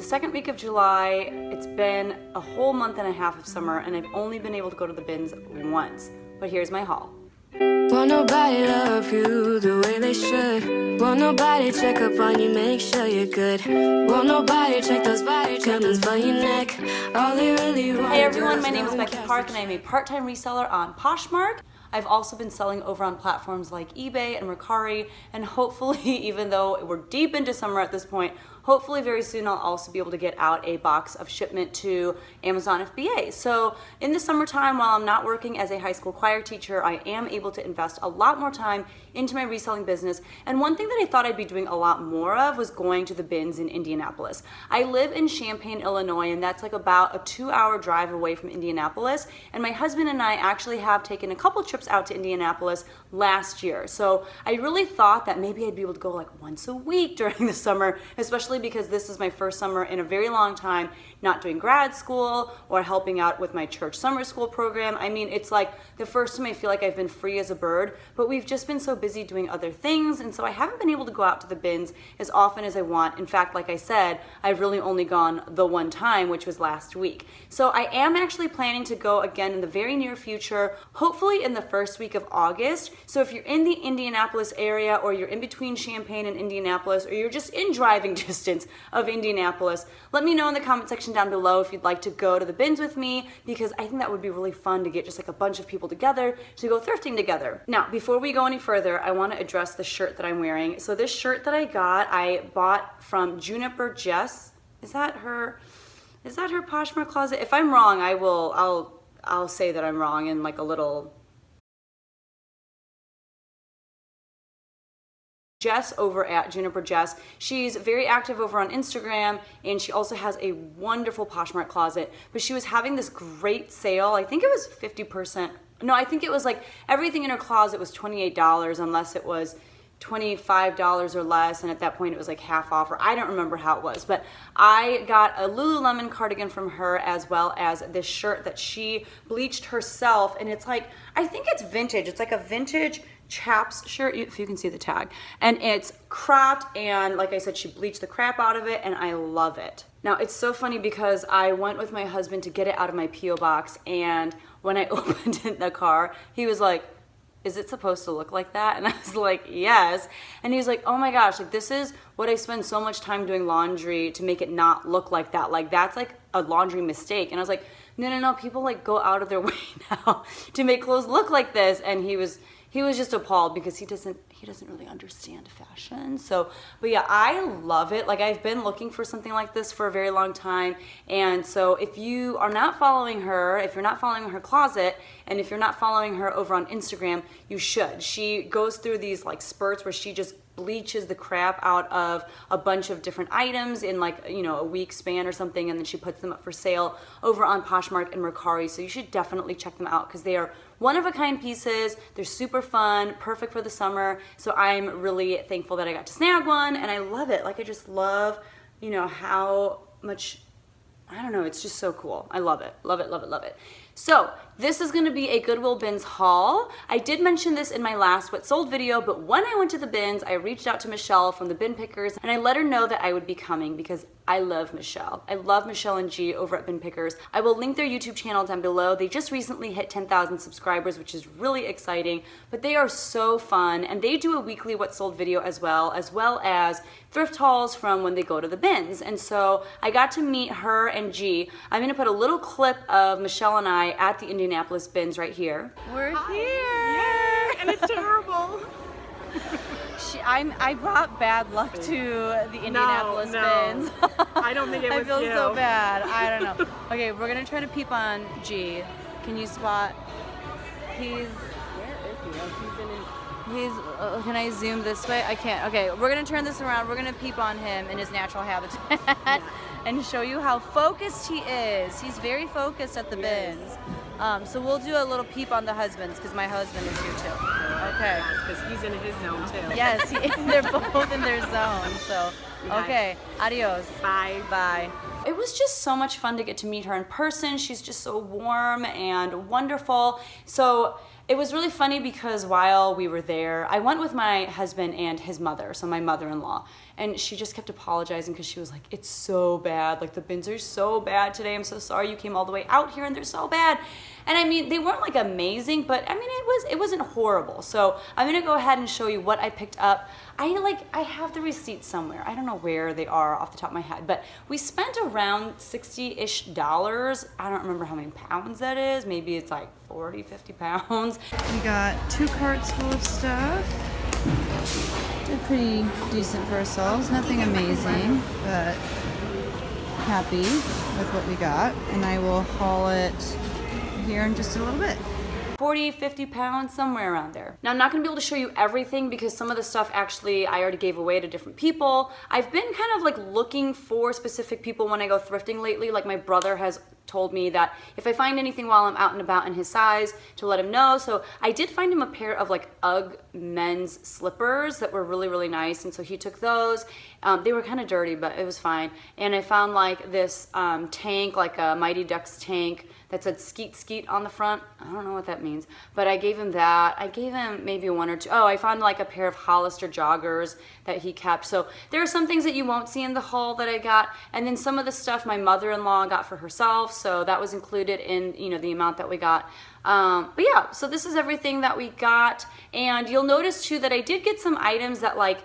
second week of July. It's been a whole month and a half of summer, and I've only been able to go to the bins once. But here's my haul. Won't nobody love you the way they should. Won't nobody check up on you, make sure you're good. Won't nobody check those body treatments for your neck. All they really want. Hey everyone, my name is Becky and I'm a part-time reseller on Poshmark. I've also been selling over on platforms like eBay and Mercari, and hopefully, even though we're deep into summer at this point, hopefully very soon I'll also be able to get out a box of shipment to Amazon FBA. So in the summertime, while I'm not working as a high school choir teacher, I am able to invest a lot more time into my reselling business. And one thing that I thought I'd be doing a lot more of was going to the bins in Indianapolis. I live in Champaign, Illinois, and that's like about a 2-hour drive away from Indianapolis. And my husband and I actually have taken a couple trips out to Indianapolis last year. So I really thought that maybe I'd be able to go like once a week during the summer, especially because this is my first summer in a very long time not doing grad school or helping out with my church summer school program. I mean, it's like the first time I feel like I've been free as a bird, but we've just been so busy doing other things, and so I haven't been able to go out to the bins as often as I want. In fact, like I said, I've really only gone the one time, which was last week. So I am actually planning to go again in the very near future, hopefully in the first week of August. So if you're in the Indianapolis area, or you're in between Champaign and Indianapolis, or you're just in driving distance of Indianapolis, let me know in the comment section down below if you'd like to go to the bins with me, because I think that would be really fun to get just like a bunch of people together to go thrifting together. Now, before we go any further, I want to address the shirt that I'm wearing. So this shirt that I bought from Jess. Is that her Poshmark closet? If I'm wrong, I'll say that I'm wrong in like a little. Jess over at Jess. She's very active over on Instagram, and she also has a wonderful Poshmark closet, but she was having this great sale. I think it was 50%. No, I think it was like everything in her closet was $28 unless it was $25 or less, and at that point it was like half off, or I don't remember how it was, but I got a Lululemon cardigan from her, as well as this shirt that she bleached herself, and it's like, I think it's vintage. It's like a vintage chaps shirt, if you can see the tag, and it's cropped, and like I said, she bleached the crap out of it, and I love it. Now, it's so funny because I went with my husband to get it out of my P.O. box, and when I opened it in the car, he was like, "Is it supposed to look like that?" And I was like, "Yes." And he was like, "Oh my gosh, like this is what I spend so much time doing laundry to make it not look like that. Like that's like a laundry mistake." And I was like, no, people like go out of their way now to make clothes look like this. And he was just appalled because he doesn't really understand fashion. So, but yeah, I love it. Like I've been looking for something like this for a very long time. And so if you are not following her, if you're not following her closet, and if you're not following her over on Instagram, you should. She goes through these like spurts where she just bleaches the crap out of a bunch of different items in like, you know, a week span or something, and then she puts them up for sale over on Poshmark and Mercari. So you should definitely check them out because they are one-of-a-kind pieces. They're super fun, perfect for the summer. So I'm really thankful that I got to snag one, and I love it. Like I just love, you know, how much, I don't know, it's just so cool. I love it, love it, love it, love it. So this is gonna be a Goodwill bins haul. I did mention this in my last What Sold video, but when I went to the bins, I reached out to Michelle from the Bin Pickers, and I let her know that I would be coming because I love Michelle. I love Michelle and G over at Bin Pickers. I will link their YouTube channel down below. They just recently hit 10,000 subscribers, which is really exciting, but they are so fun, and they do a weekly What Sold video as well as thrift hauls from when they go to the bins. And so I got to meet her and G. I'm gonna put a little clip of Michelle and I at the Indianapolis bins right here. We're Hi. here! Yeah, and it's terrible. I brought bad luck to the Indianapolis bins. I don't think it was I feel you. so bad. I don't know. Okay, we're gonna try to peep on G. Can you spot? Where is he? Oh, he's in his... Can I zoom this way? I can't. Okay, we're gonna turn this around. We're gonna peep on him in his natural habitat and show you how focused he is. He's very focused at the bins. So we'll do a little peep on the husbands because my husband is here too. Okay. Because he's in his zone too. Yes, they're both in their zone. So, okay. Adios. Bye. Bye. It was just so much fun to get to meet her in person. She's just so warm and wonderful. So it was really funny because while we were there, I went with my husband and his mother, so my mother-in-law. and she just kept apologizing because she was like, it's so bad. Like the bins are so bad today. I'm so sorry you came all the way out here and they're so bad. And I mean, they weren't like amazing, but I mean, it wasn't horrible. So I'm gonna go ahead and show you what I picked up. I have the receipts somewhere. I don't know where they are off the top of my head, but we spent around $60-ish. I don't remember how many pounds that is. Maybe it's like 40, 50 pounds. We got 2 carts full of stuff. Did pretty decent for ourselves. Nothing amazing, but happy with what we got. And I will haul it here in just a little bit. 40, 50 pounds, somewhere around there. Now, I'm not gonna be able to show you everything because some of the stuff actually I already gave away to different people. I've been kind of like looking for specific people when I go thrifting lately. Like my brother has told me that if I find anything while I'm out and about in his size to let him know. So I did find him a pair of like UGG men's slippers that were really, really nice. And so he took those. They were kind of dirty, but it was fine. And I found like this tank, like a Mighty Ducks tank that said Skeet Skeet on the front. I don't know what that means, but I gave him that. I gave him maybe 1 or 2. Oh, I found like a pair of Hollister joggers that he kept. So there are some things that you won't see in the haul that I got. And then some of the stuff my mother-in-law got for herself. So that was included in, you know, the amount that we got. But yeah, so this is everything that we got. And you'll notice too that I did get some items that like,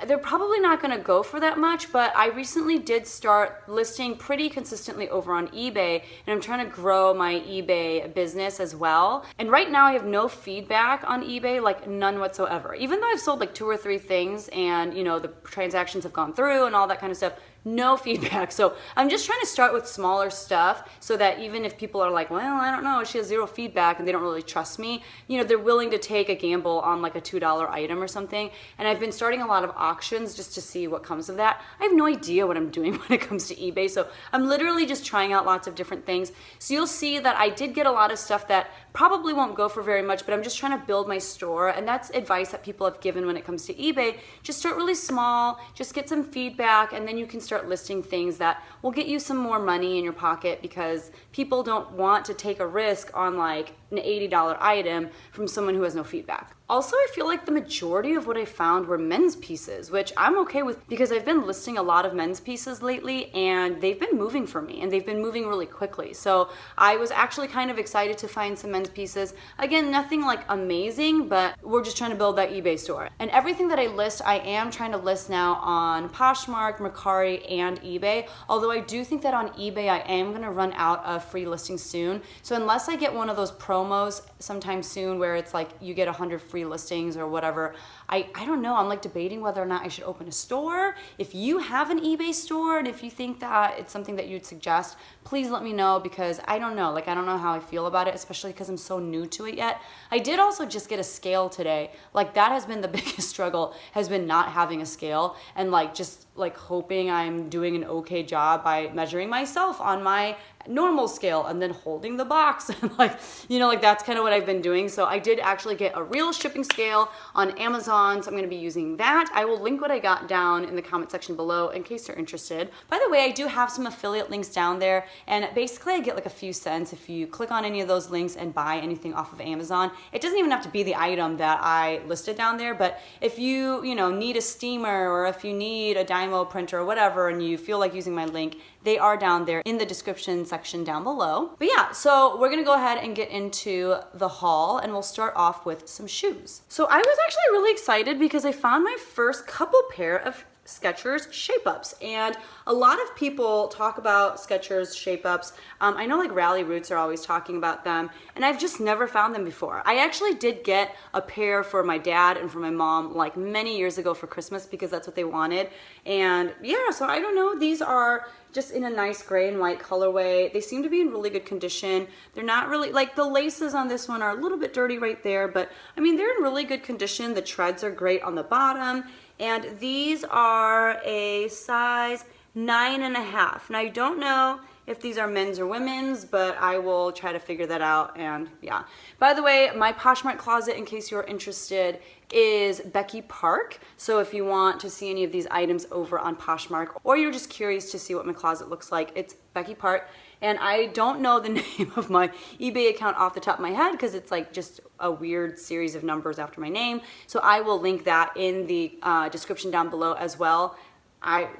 they're probably not gonna go for that much, but I recently did start listing pretty consistently over on eBay, and I'm trying to grow my eBay business as well. And right now I have no feedback on eBay, like none whatsoever. Even though I've sold like 2 or 3 things and you know the transactions have gone through and all that kind of stuff, no feedback. So I'm just trying to start with smaller stuff so that even if people are like, well, I don't know, she has 0 feedback and they don't really trust me, you know, they're willing to take a gamble on like a $2 item or something. And I've been starting a lot of auctions just to see what comes of that. I have no idea what I'm doing when it comes to eBay. So I'm literally just trying out lots of different things. So you'll see that I did get a lot of stuff that probably won't go for very much, but I'm just trying to build my store. And that's advice that people have given when it comes to eBay. Just start really small, just get some feedback, and then you can start listing things that will get you some more money in your pocket because people don't want to take a risk on like an $80 item from someone who has no feedback. Also, I feel like the majority of what I found were men's pieces, which I'm okay with because I've been listing a lot of men's pieces lately and they've been moving for me and they've been moving really quickly. So I was actually kind of excited to find some men's pieces. Again, nothing like amazing, but we're just trying to build that eBay store. And everything that I list, I am trying to list now on Poshmark, Mercari, and eBay. Although I do think that on eBay, I am gonna run out of free listings soon. So unless I get one of those promos sometime soon where it's like you get 100 free listings or whatever, I don't know. I'm like debating whether or not I should open a store. If you have an eBay store and if you think that it's something that you'd suggest, please let me know because I don't know. Like I don't know how I feel about it, especially because I'm so new to it yet. I did also just get a scale today. Like that has been the biggest struggle, has been not having a scale and like just like hoping I'm doing an okay job by measuring myself on my normal scale and then holding the box and like, you know, like that's kind of what I've been doing. So I did actually get a real shipping scale on Amazon. So I'm going to be using that. I will link what I got down in the comment section below in case you're interested. By the way, I do have some affiliate links down there and basically I get like a few cents if you click on any of those links and buy anything off of Amazon. It doesn't even have to be the item that I listed down there, but if you know, need a steamer or if you need a Dymo printer or whatever and you feel like using my link, they are down there in the description section down below. But yeah, so we're gonna go ahead and get into the haul and we'll start off with some shoes. So I was actually really excited because I found my first couple pair of Skechers shape-ups, and a lot of people talk about Skechers shape-ups. I know like Rally Roots are always talking about them, and I've just never found them before. I actually did get a pair for my dad and for my mom like many years ago for Christmas because that's what they wanted, and yeah, so I don't know, these are just in a nice gray and white colorway. They seem to be in really good condition. They're not really, like the laces on this one are a little bit dirty right there, but I mean, they're in really good condition. The treads are great on the bottom. And these are a size 9.5. Now I don't know if these are men's or women's, but I will try to figure that out. And yeah, by the way, my Poshmark closet, in case you're interested, is Becky Park. So if you want to see any of these items over on Poshmark, or you're just curious to see what my closet looks like, it's Becky Park. And I don't know the name of my eBay account off the top of my head because it's like just a weird series of numbers after my name. So I will link that in the description down below as well.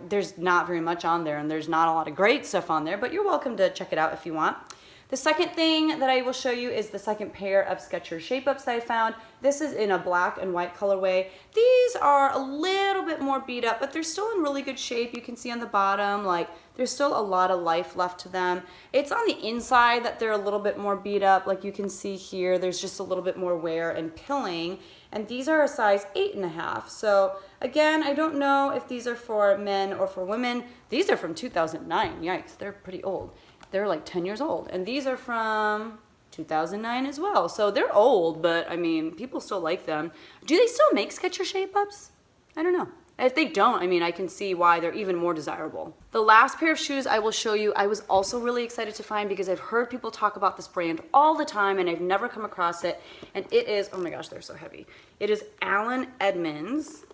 there's not very much on there, and there's not a lot of great stuff on there, but you're welcome to check it out if you want. The second thing that I will show you is the second pair of Skechers Shape-Ups that I found. This is in a black and white colorway. These are a little bit more beat up, but they're still in really good shape. You can see on the bottom, like, there's still a lot of life left to them. It's on the inside that they're a little bit more beat up. Like you can see here, there's just a little bit more wear and pilling. And these are a size 8.5. So again, I don't know if these are for men or for women. These are from 2009. Yikes, they're pretty old. They're like 10 years old. And these are from 2009 as well. So they're old, but I mean, people still like them. Do they still make Skechers Shape-Ups? I don't know. If they don't, I mean, I can see why they're even more desirable. The last pair of shoes I will show you, I was also really excited to find because I've heard people talk about this brand all the time and I've never come across it. And it is, oh my gosh, they're so heavy. It is Allen Edmonds.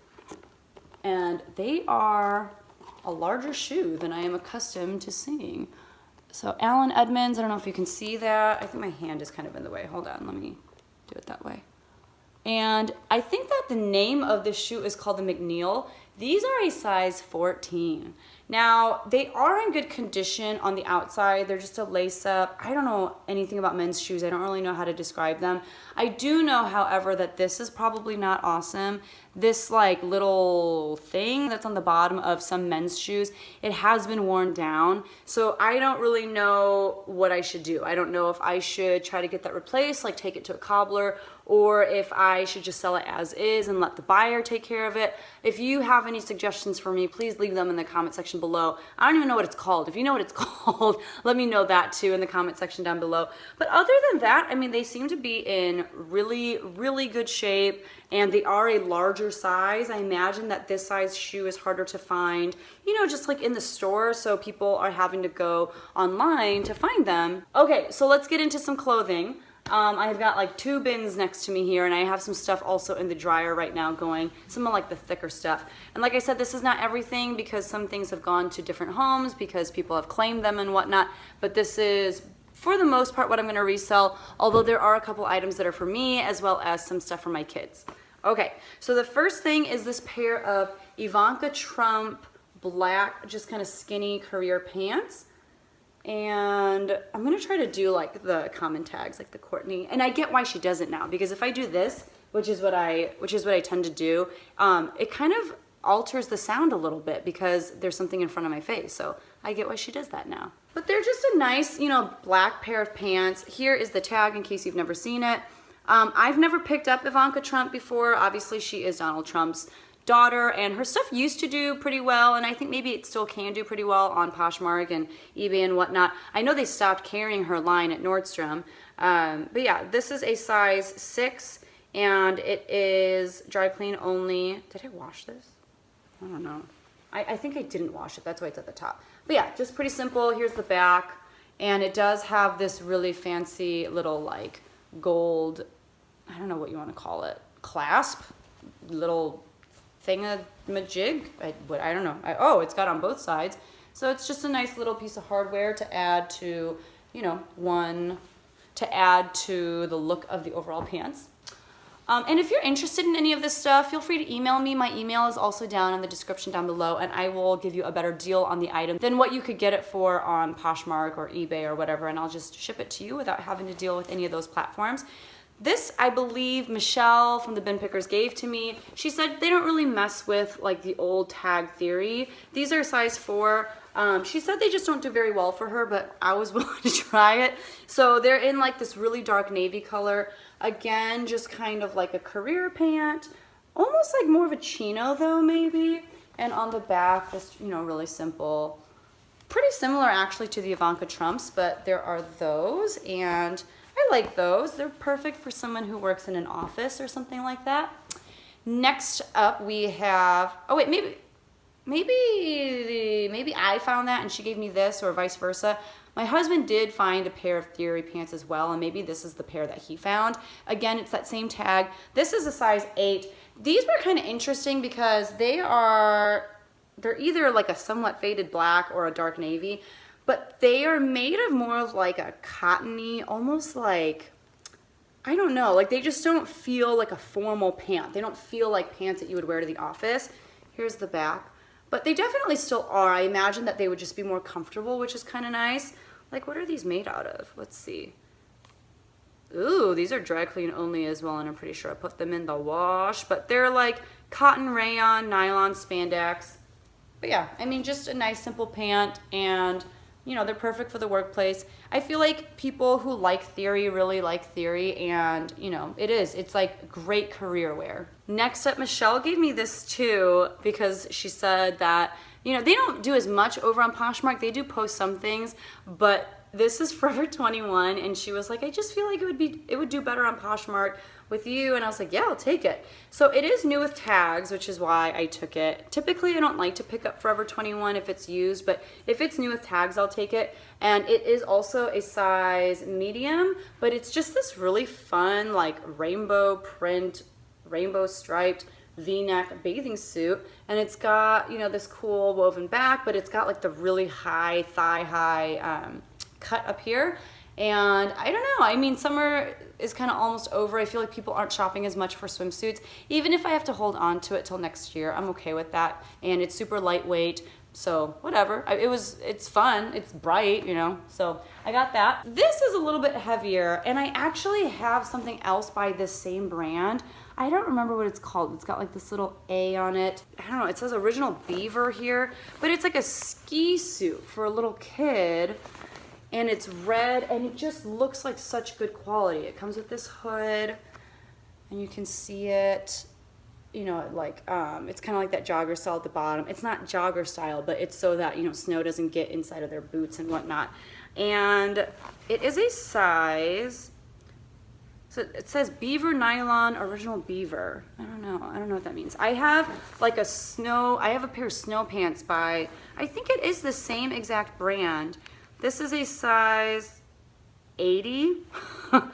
And they are a larger shoe than I am accustomed to seeing. So Allen Edmonds, I don't know if you can see that. I think my hand is kind of in the way. Hold on, let me do it that way. And I think that the name of this shoe is called the McNeil. These are a size 14. Now, they are in good condition on the outside. They're just a lace up. I don't know anything about men's shoes. I don't really know how to describe them. I do know, however, that this is probably not awesome. This like little thing that's on the bottom of some men's shoes, it has been worn down. So I don't really know what I should do. I don't know if I should try to get that replaced, like take it to a cobbler, or if I should just sell it as is and let the buyer take care of it. If you have any suggestions for me, please leave them in the comment section below. I don't even know what it's called. If you know what it's called, let me know that too in the comment section down below. But other than that, I mean, they seem to be in really, really good shape, and they are a larger size. I imagine that this size shoe is harder to find, you know, just like in the store, so people are having to go online to find them. Okay, so let's get into some clothing. I've got like 2 bins next to me here, and I have some stuff also in the dryer right now going, some of like the thicker stuff. And like I said, this is not everything because some things have gone to different homes because people have claimed them and whatnot, but this is for the most part what I'm going to resell, although there are a couple items that are for me as well as some stuff for my kids. Okay, so the first thing is this pair of Ivanka Trump black, just kind of skinny career pants. And I'm gonna try to do like the common tags, like the Courtney. And I get why she does it now, because if I do this, which is what I tend to do, it kind of alters the sound a little bit because there's something in front of my face. So I get why she does that now. But they're just a nice, you know, black pair of pants. Here is the tag in case you've never seen it. I've never picked up Ivanka Trump before. Obviously, she is Donald Trump's daughter, and her stuff used to do pretty well, and I think maybe it still can do pretty well on Poshmark and eBay and whatnot. I know they stopped carrying her line at Nordstrom, but yeah, this is a size 6, and it is dry clean only. Did I wash this? I don't know. I think I didn't wash it. That's why it's at the top. But yeah, just pretty simple. Here's the back, and it does have this really fancy little like gold, I don't know what you want to call it, clasp, little thingamajig. I don't know. Oh, it's got on both sides. So it's just a nice little piece of hardware to add to, you know, to add to the look of the overall pants. And if you're interested in any of this stuff, feel free to email me. My email is also down in the description down below, and I will give you a better deal on the item than what you could get it for on Poshmark or eBay or whatever, and I'll just ship it to you without having to deal with any of those platforms. This, I believe, Michelle from the Bin Pickers gave to me. She said they don't really mess with like the old tag theory. These are size 4. She said they just don't do very well for her, but I was willing to try it. So they're in like this really dark navy color. Again, just kind of like a career pant, almost like more of a chino though, maybe. And on the back, just, you know, really simple. Pretty similar actually to the Ivanka Trumps, but there are those, and I like those. They're perfect for someone who works in an office or something like that. Next up we have, oh wait, maybe I found that and she gave me this, or vice versa. My husband did find a pair of Theory pants as well, and maybe this is the pair that he found. Again, it's that same tag. This is a size 8. These were kind of interesting because they're either like a somewhat faded black or a dark navy, but they are made of more of like a cottony, almost like, I don't know, like they just don't feel like a formal pant. They don't feel like pants that you would wear to the office. Here's the back. but they definitely still are. I imagine that they would just be more comfortable, which is kind of nice. Like, what are these made out of? Let's see. Ooh, these are dry clean only as well, and I'm pretty sure I put them in the wash, but they're like cotton, rayon, nylon, spandex. But yeah, I mean, just a nice simple pant, and you know, they're perfect for the workplace. I feel like people who like Theory really like Theory, and you know, it's like great career wear. Next up, Michelle gave me this too, because she said that, you know, they don't do as much over on Poshmark. They do post some things, but this is Forever 21, and she was like, I just feel like it would do better on Poshmark with you, and I was like, yeah, I'll take it. So it is new with tags, which is why I took it. Typically, I don't like to pick up Forever 21 if it's used, but if it's new with tags, I'll take it. And it is also a size medium, but it's just this really fun, like rainbow print, rainbow striped V-neck bathing suit, and it's got, you know, this cool woven back, but it's got like the really high thigh high cut up here. And I don't know, I mean, summer is kind of almost over. I feel like people aren't shopping as much for swimsuits. Even if I have to hold on to it till next year, I'm okay with that. And it's super lightweight, so whatever. It's fun, it's bright, you know, so I got that. This is a little bit heavier, and I actually have something else by this same brand. I don't remember what it's called. It's got like this little A on it. I don't know, it says Original Beaver here, but it's like a ski suit for a little kid. And it's red, and it just looks like such good quality. It comes with this hood, and you can see it, you know, like, it's kind of like that jogger style at the bottom. It's not jogger style, but it's so that, you know, snow doesn't get inside of their boots and whatnot. And it is a size, so it says Beaver Nylon Original Beaver. I don't know what that means. I have like a pair of snow pants by, I think it is the same exact brand. This is a size 80.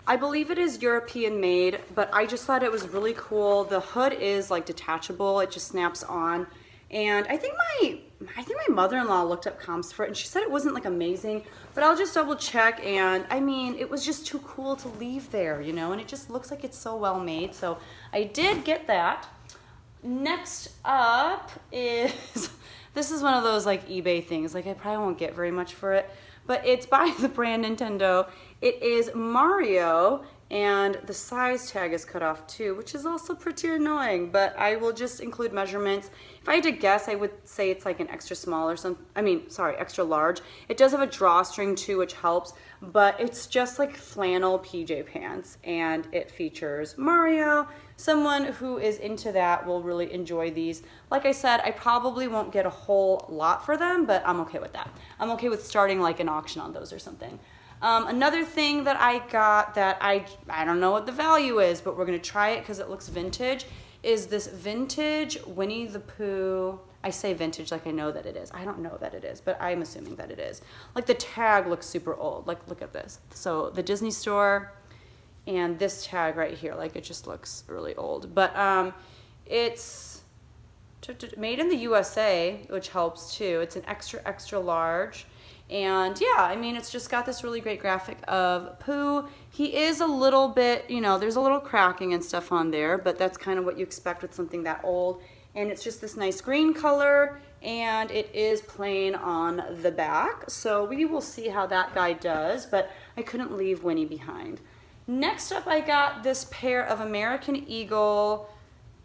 I believe it is European made, but I just thought it was really cool. The hood is like detachable, it just snaps on. And I think my mother-in-law looked up comps for it, and she said it wasn't like amazing, but I'll just double check. And I mean, it was just too cool to leave there, you know, and it just looks like it's so well made. So I did get that. Next up is, this is one of those like eBay things, like I probably won't get very much for it, but it's by the brand Nintendo. It is Mario, and the size tag is cut off too, which is also pretty annoying, but I will just include measurements. If I had to guess, I would say it's like an extra small or extra large. It does have a drawstring too, which helps, but it's just like flannel PJ pants, and it features Mario. Someone who is into that will really enjoy these. Like I said, I probably won't get a whole lot for them, but I'm okay with that. I'm okay with starting like an auction on those or something. Another thing that I got that I don't know what the value is, but we're gonna try it because it looks vintage, is this vintage Winnie the Pooh. I say vintage like I know that it is. I don't know that it is, but I'm assuming that it is. Like the tag looks super old. Like look at this. So the Disney store, and this tag right here, like it just looks really old. But it's made in the USA, which helps too. It's an extra large. And yeah, I mean, it's just got this really great graphic of Pooh. He is a little bit, you know, there's a little cracking and stuff on there, but that's kind of what you expect with something that old. And it's just this nice green color, and it is plain on the back. So we will see how that guy does, but I couldn't leave Winnie behind. Next up, I got this pair of American Eagle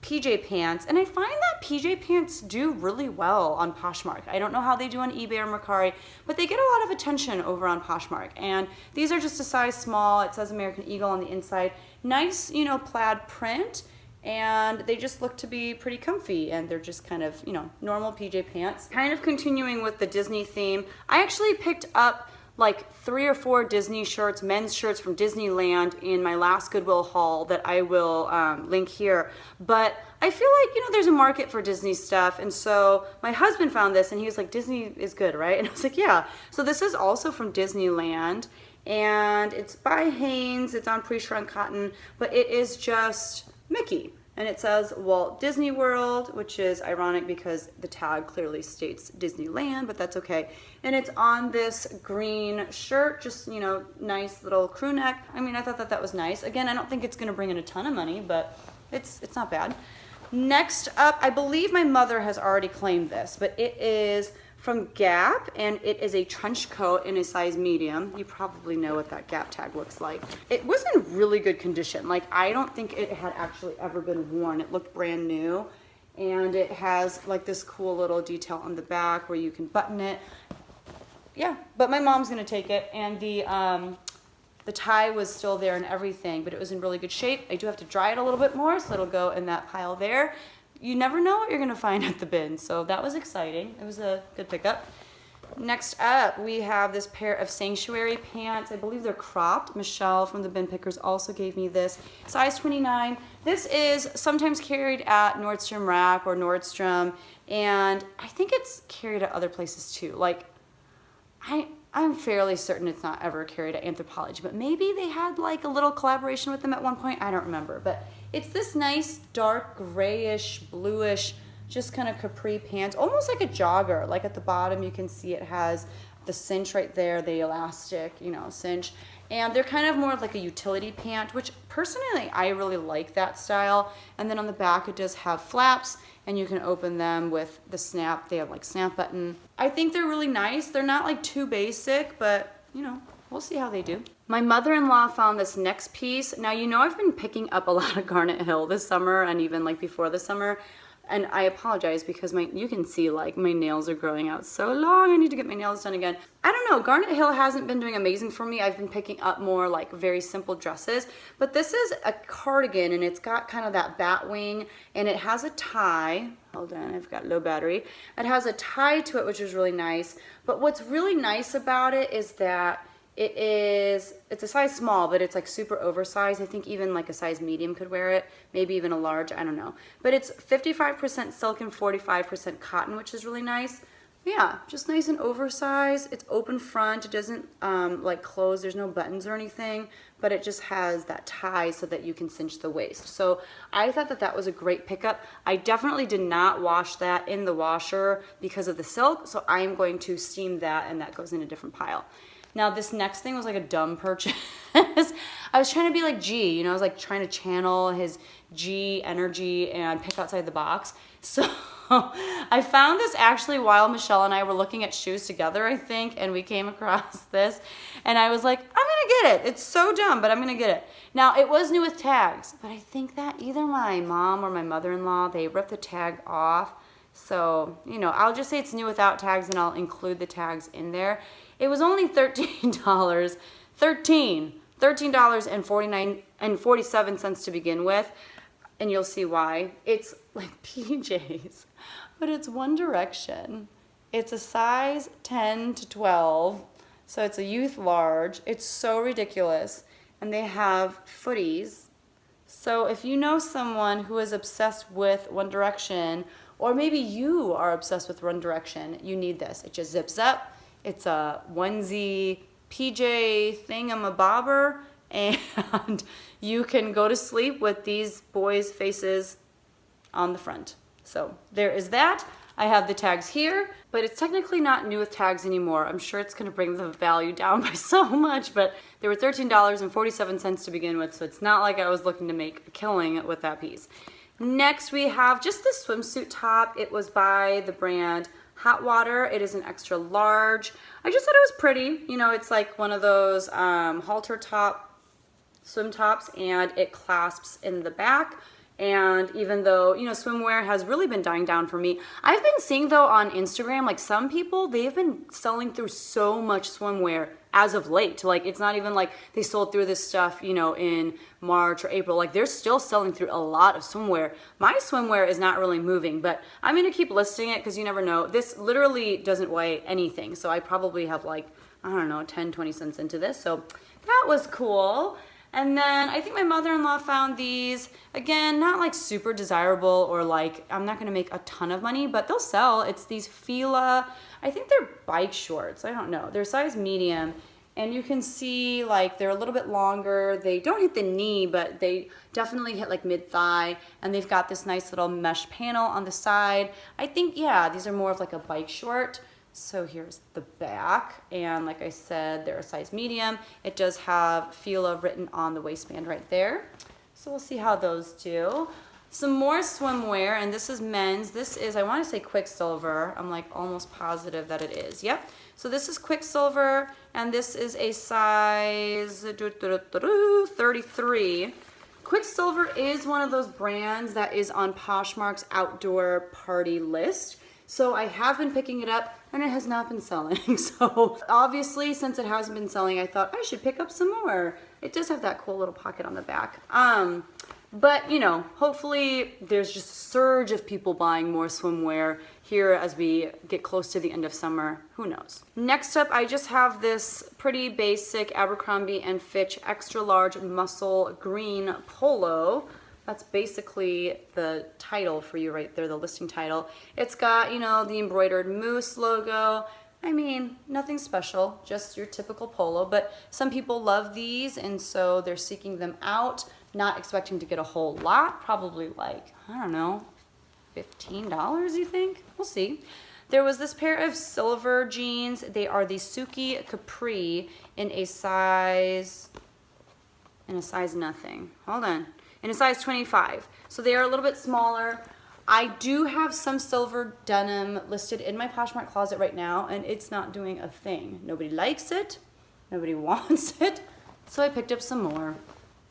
PJ pants, and I find that PJ pants do really well on Poshmark. I don't know how they do on eBay or Mercari, but they get a lot of attention over on Poshmark. And these are just a size small. It says American Eagle on the inside. Nice, you know, plaid print, and they just look to be pretty comfy, and they're just kind of, you know, normal PJ pants. Kind of continuing with the Disney theme, I actually picked up like 3 or 4 Disney shirts, men's shirts from Disneyland in my last Goodwill haul that I will link here. But I feel like, you know, there's a market for Disney stuff. And so my husband found this, and he was like, Disney is good, right? And I was like, yeah. So this is also from Disneyland, and it's by Hanes. It's on pre-shrunk cotton, but it is just Mickey. And it says Walt Disney World, which is ironic because the tag clearly states Disneyland, but that's okay. And it's on this green shirt, just, you know, nice little crew neck. I mean, I thought that was nice. Again, I don't think it's gonna bring in a ton of money, but it's not bad. Next up, I believe my mother has already claimed this, but it is from Gap, and it is a trench coat in a size medium. You probably know what that Gap tag looks like. It was in really good condition. Like, I don't think it had actually ever been worn. It looked brand new, and it has like this cool little detail on the back where you can button it. Yeah, but my mom's gonna take it, and the tie was still there and everything, but it was in really good shape. I do have to dry it a little bit more, so it'll go in that pile there. You never know what you're gonna find at the bin, so that was exciting. It was a good pickup. Next up, we have this pair of Sanctuary pants. I believe they're cropped. Michelle from the Bin Pickers also gave me this. Size 29. This is sometimes carried at Nordstrom Rack or Nordstrom, and I think it's carried at other places too. Like, I'm fairly certain it's not ever carried at Anthropologie, but maybe they had like a little collaboration with them at one point. I don't remember, but it's this nice dark grayish, bluish, just kind of capri pants, almost like a jogger. Like at the bottom, you can see it has the cinch right there, the elastic, you know, cinch. And they're kind of more of like a utility pant, which personally, I really like that style. And then on the back, it does have flaps, and you can open them with the snap. They have like snap button. I think they're really nice. They're not like too basic, but you know, we'll see how they do. My mother-in-law found this next piece. Now, you know, I've been picking up a lot of Garnet Hill this summer and even like before the summer. And I apologize because you can see like my nails are growing out so long. I need to get my nails done again. I don't know, Garnet Hill hasn't been doing amazing for me. I've been picking up more like very simple dresses, but this is a cardigan and it's got kind of that bat wing and it has a tie. Hold on, I've got low battery. It has a tie to it, which is really nice. But what's really nice about it is that it's a size small, but it's like super oversized. I think even like a size medium could wear it, maybe even a large, I don't know. But it's 55% silk and 45% cotton, which is really nice. Yeah, just nice and oversized. It's open front. It doesn't like close. There's no buttons or anything, but it just has that tie so that you can cinch the waist. So I thought that that was a great pickup. I definitely did not wash that in the washer because of the silk, so I'm going to steam that, and that goes in a different pile. Now, this next thing was like a dumb purchase. I was trying to be like G, you know, I was like trying to channel his G energy and pick outside the box. So I found this actually while Michelle and I were looking at shoes together, I think, and we came across this. And I was like, I'm gonna get it. It's so dumb, but I'm gonna get it. Now, it was new with tags, but I think that either my mom or my mother-in-law, they ripped the tag off. So, you know, I'll just say it's new without tags and I'll include the tags in there. It was only $13.47 to begin with, and you'll see why. It's like PJs, but it's One Direction. It's a size 10 to 12, so it's a youth large. It's so ridiculous, and they have footies. So if you know someone who is obsessed with One Direction, or maybe you are obsessed with One Direction, you need this. It just zips up. It's a onesie PJ thingamabobber, and you can go to sleep with these boys' faces on the front. So there is that. I have the tags here, but it's technically not new with tags anymore. I'm sure it's going to bring the value down by so much, but they were $13.47 to begin with, so it's not like I was looking to make a killing with that piece. Next, we have just this swimsuit top. It was by the brand Hot Water. It is an extra large. I just thought it was pretty. You know, it's like one of those halter top swim tops, and it clasps in the back. And even though, you know, swimwear has really been dying down for me, I've been seeing though on Instagram, like some people, they've been selling through so much swimwear as of late. Like, it's not even like they sold through this stuff, you know, in March or April. Like, they're still selling through a lot of swimwear. My swimwear is not really moving, but I'm going to keep listing it because you never know. This literally doesn't weigh anything. So I probably have like, I don't know, 10, 20 cents into this. So that was cool. And then I think my mother-in-law found these. Again, not like super desirable, or like I'm not going to make a ton of money, but they'll sell. It's these Fila, I think they're bike shorts. I don't know. They're size medium, and you can see like they're a little bit longer. They don't hit the knee, but they definitely hit like mid-thigh, and they've got this nice little mesh panel on the side. I think, yeah, these are more of like a bike short. So here's the back, and like I said, they're a size medium. It does have Fila written on the waistband right there. So we'll see how those do. Some more swimwear, and this is men's. This is, I want to say Quicksilver. I'm like almost positive that it is. Yep. So this is Quicksilver, and this is a size 33. Quicksilver is one of those brands that is on Poshmark's outdoor party list. So I have been picking it up, and it has not been selling. So obviously, since it hasn't been selling, I thought I should pick up some more. It does have that cool little pocket on the back. But, you know, hopefully there's just a surge of people buying more swimwear here as we get close to the end of summer. Who knows? Next up, I just have this pretty basic Abercrombie & Fitch extra large muscle green polo. That's basically the title for you right there, the listing title. It's got, you know, the embroidered moose logo. I mean, nothing special, just your typical polo, but some people love these, and so they're seeking them out, not expecting to get a whole lot, probably like, I don't know, $15, you think? We'll see. There was this pair of silver jeans. They are the Suki Capri in a size nothing. Hold on. In a size 25. So they are a little bit smaller. I do have some silver denim listed in my Poshmark closet right now, and it's not doing a thing. Nobody likes it. Nobody wants it. So I picked up some more,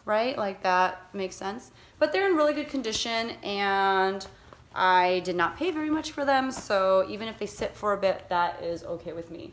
right? Like that makes sense. But they're in really good condition, and I did not pay very much for them. So even if they sit for a bit, that is okay with me.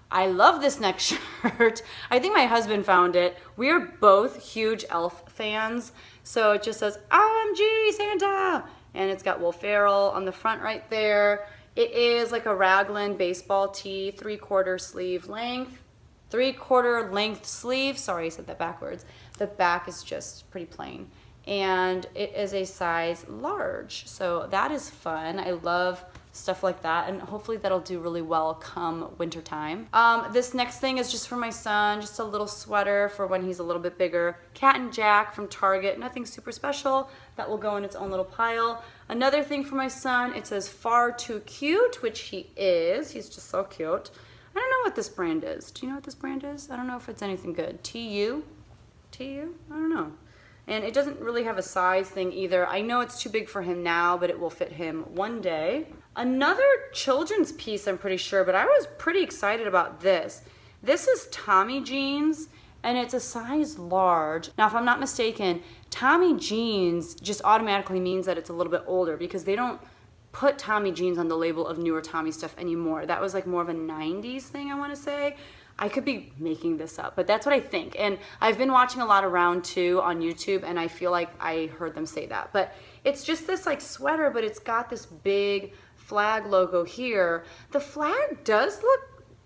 I love this next shirt. I think my husband found it. We are both huge Elf fans. So it just says, OMG Santa! And it's got Will Ferrell on the front right there. It is like a raglan baseball tee, 3/4 sleeve length. 3/4 length sleeve. Sorry, I said that backwards. The back is just pretty plain. And it is a size large. So that is fun. I love stuff like that, and hopefully that'll do really well come wintertime. This next thing is just for my son, just a little sweater for when he's a little bit bigger. Cat and Jack from Target, nothing super special. That will go in its own little pile. Another thing for my son, it says far too cute, which he is. He's just so cute. I don't know what this brand is. Do you know what this brand is? I don't know if it's anything good. TU? TU? I don't know. And it doesn't really have a size thing either. I know it's too big for him now, but it will fit him one day. Another children's piece, I'm pretty sure, but I was pretty excited about this. This is Tommy jeans, and it's a size large. Now, if I'm not mistaken, Tommy jeans just automatically means that it's a little bit older, because they don't put Tommy jeans on the label of newer Tommy stuff anymore. That was like more of a 90s thing, I want to say. I could be making this up, but that's what I think. And I've been watching a lot of Round 2 on YouTube, and I feel like I heard them say that. But it's just this like sweater, but it's got this big flag logo here. The flag does look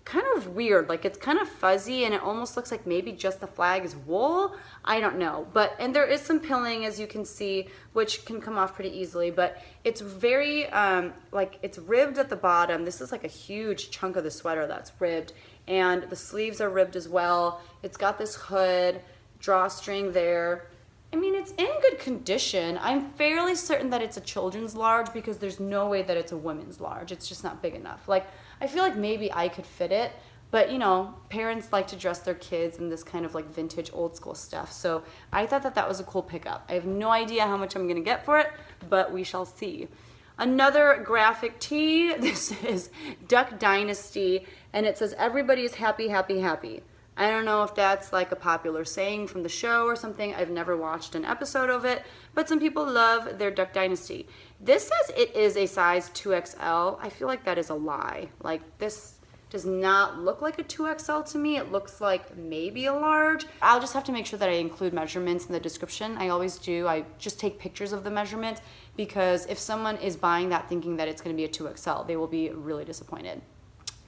kind of weird, like it's kind of fuzzy, and it almost looks like maybe just the flag is wool. I don't know, and there is some pilling, as you can see, which can come off pretty easily, but it's very like it's ribbed at the bottom. This is like a huge chunk of the sweater that's ribbed, and the sleeves are ribbed as well. It's got this hood, drawstring there. I mean, it's in good condition. I'm fairly certain that it's a children's large, because there's no way that it's a women's large. It's just not big enough. Like, I feel like maybe I could fit it, but you know, parents like to dress their kids in this kind of like vintage old school stuff. So I thought that that was a cool pickup. I have no idea how much I'm gonna get for it, but we shall see. Another graphic tee. This is Duck Dynasty, and it says everybody's happy, happy, happy. I don't know if that's like a popular saying from the show or something. I've never watched an episode of it, but some people love their Duck Dynasty. This says it is a size 2XL. I feel like that is a lie. Like, this does not look like a 2XL to me. It looks like maybe a large. I'll just have to make sure that I include measurements in the description. I always do. I just take pictures of the measurement, because if someone is buying that thinking that it's gonna be a 2XL, they will be really disappointed.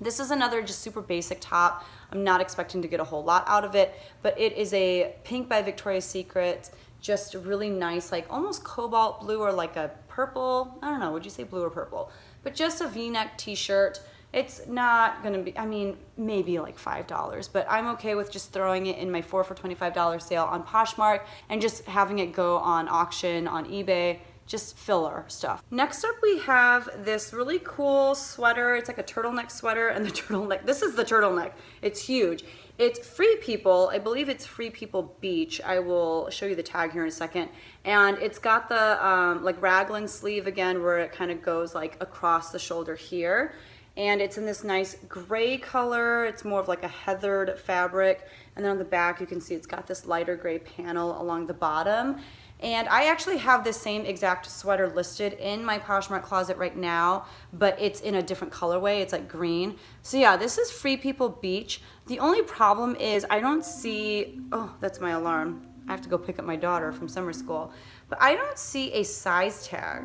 This is another just super basic top. I'm not expecting to get a whole lot out of it, but it is a pink by Victoria's Secret, just really nice, like almost cobalt blue or like a purple. I don't know, would you say blue or purple? But just a V-neck t-shirt. It's not gonna be, I mean, maybe like $5, but I'm okay with just throwing it in my 4 for $25 sale on Poshmark and just having it go on auction on eBay. just filler stuff. Next up we have this really cool sweater. It's like a turtleneck sweater, and the turtleneck, this is the turtleneck. It's huge. It's Free People. I believe it's Free People Beach. I will show you the tag here in a second. And it's got the like raglan sleeve again, where it kind of goes like across the shoulder here. And it's in this nice gray color. It's more of like a heathered fabric. And then on the back, you can see it's got this lighter gray panel along the bottom. And I actually have the same exact sweater listed in my Poshmark closet right now, but it's in a different colorway. It's like green. So yeah, this is Free People Beach. The only problem is I don't see, oh, that's my alarm. I have to go pick up my daughter from summer school. But I don't see a size tag.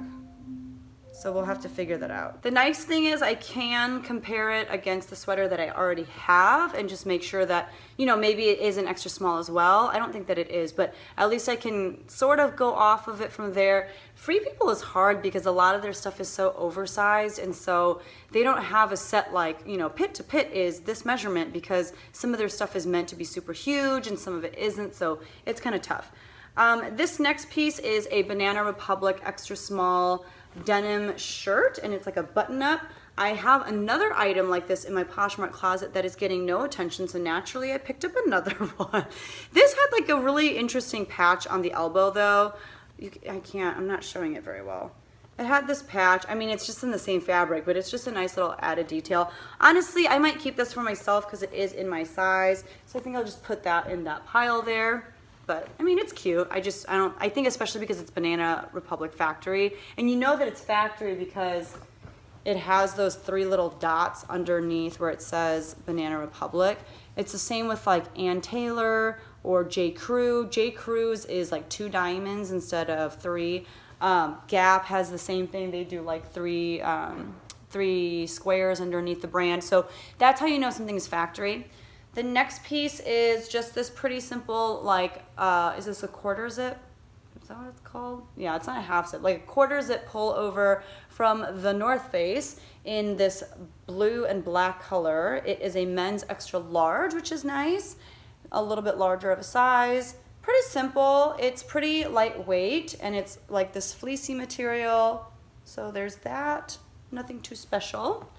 So we'll have to figure that out. The nice thing is I can compare it against the sweater that I already have and just make sure that, you know, maybe it is an extra small as well. I don't think that it is, but at least I can sort of go off of it from there. Free People is hard because a lot of their stuff is so oversized, and so they don't have a set like, you know, pit to pit is this measurement, because some of their stuff is meant to be super huge and some of it isn't, so it's kind of tough. This next piece is a Banana Republic extra small denim shirt, and it's like a button up. I have another item like this in my Poshmark closet that is getting no attention, so naturally I picked up another one. This had like a really interesting patch on the elbow though. I'm not showing it very well. It had this patch. I mean, it's just in the same fabric, but it's just a nice little added detail. Honestly, I might keep this for myself because it is in my size, so I think I'll just put that in that pile there. But I mean, it's cute. I think especially because it's Banana Republic factory, and you know that it's factory because it has those 3 little dots underneath where it says Banana Republic. It's the same with like Ann Taylor or J. Crew. J. Crew's is like 2 diamonds instead of 3. Gap has the same thing. They do like 3 squares underneath the brand. So that's how you know something is factory. The next piece is just this pretty simple, like, is this a quarter zip? Is that what it's called? Yeah, it's not a half zip, like a quarter zip pullover from the North Face in this blue and black color. It is a men's extra large, which is nice. A little bit larger of a size. Pretty simple. It's pretty lightweight, and it's like this fleecy material. So there's that. Nothing too special.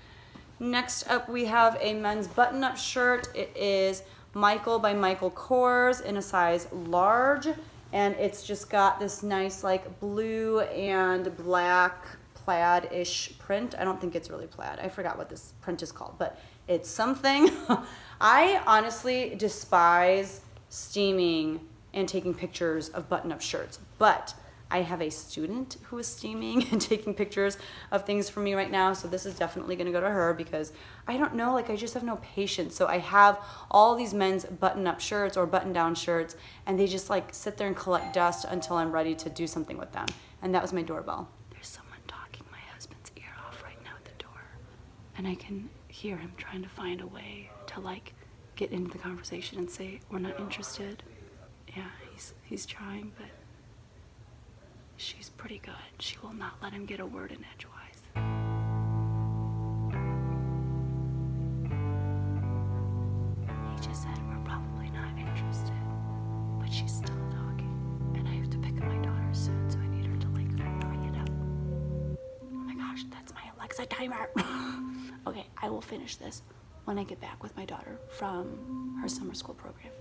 Next up, we have a men's button-up shirt. It is Michael by Michael Kors in a size large, and it's just got this nice like blue and black plaid-ish print. I don't think it's really plaid. I forgot what this print is called, but it's something. I honestly despise steaming and taking pictures of button-up shirts, but I have a student who is steaming and taking pictures of things for me right now, so this is definitely going to go to her because I don't know, like I just have no patience. So I have all these men's button-up shirts or button-down shirts, and they just like sit there and collect dust until I'm ready to do something with them. And that was my doorbell. There's someone talking my husband's ear off right now at the door, and I can hear him trying to find a way to like get into the conversation and say we're not interested. Yeah, he's trying, but she's pretty good. She will not let him get a word in edgewise. He just said we're probably not interested, but she's still talking. And I have to pick up my daughter soon, so I need her to like bring it up. Oh my gosh, that's my Alexa timer. Okay, I will finish this when I get back with my daughter from her summer school program.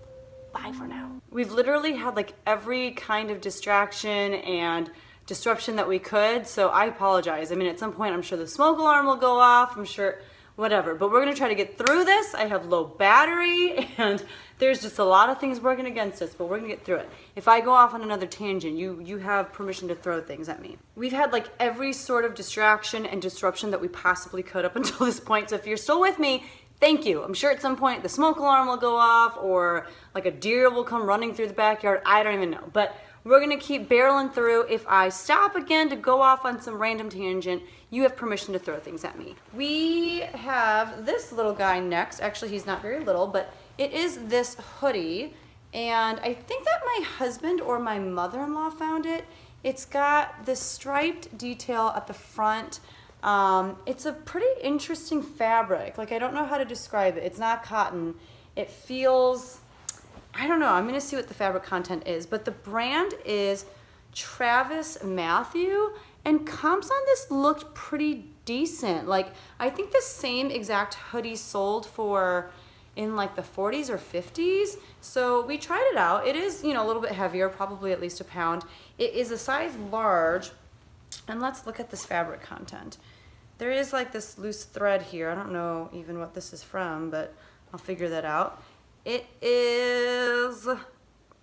Bye for now. We've literally had like every kind of distraction and disruption that we could, so I apologize. I mean, at some point I'm sure the smoke alarm will go off, I'm sure, whatever, but we're gonna try to get through this. I have low battery and there's just a lot of things working against us, but we're gonna get through it. If I go off on another tangent, you have permission to throw things at me. We've had like every sort of distraction and disruption that we possibly could up until this point, so if you're still with me, thank you. I'm sure at some point the smoke alarm will go off or like a deer will come running through the backyard. I don't even know. But we're going to keep barreling through. If I stop again to go off on some random tangent, you have permission to throw things at me. We have this little guy next. Actually, he's not very little, but it is this hoodie. And I think that my husband or my mother-in-law found it. It's got this striped detail at the front. It's a pretty interesting fabric. Like, I don't know how to describe it. It's not cotton. It feels, I don't know. I'm going to see what the fabric content is. But the brand is Travis Matthew, and comps on this looked pretty decent. Like, I think the same exact hoodie sold for in like the 40s or 50s. So we tried it out. It is, you know, a little bit heavier, probably at least a pound. It is a size large. And let's look at this fabric content. There is like this loose thread here. I don't know even what this is from, but I'll figure that out. It is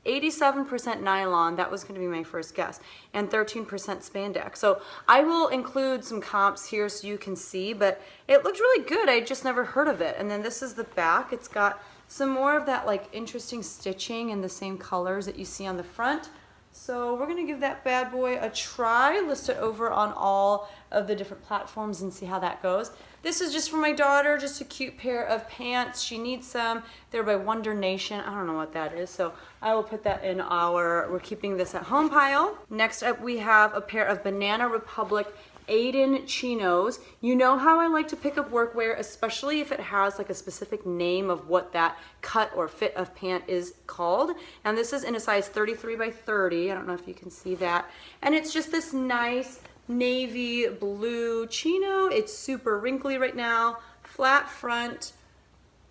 87% nylon, that was going to be my first guess, and 13% spandex. So I will include some comps here so you can see, but it looked really good. I just never heard of it. And then this is the back. It's got some more of that like interesting stitching in the same colors that you see on the front. So we're gonna give that bad boy a try, list it over on all of the different platforms and see how that goes. This is just for my daughter, just a cute pair of pants. She needs some. They're by Wonder Nation. I don't know what that is, so I will put that in we're keeping this at home pile. Next up, we have a pair of Banana Republic Aiden chinos. You know how I like to pick up workwear, especially if it has like a specific name of what that cut or fit of pant is called. And this is in a size 33 by 30. I don't know if you can see that. And it's just this nice navy blue chino. It's super wrinkly right now, flat front.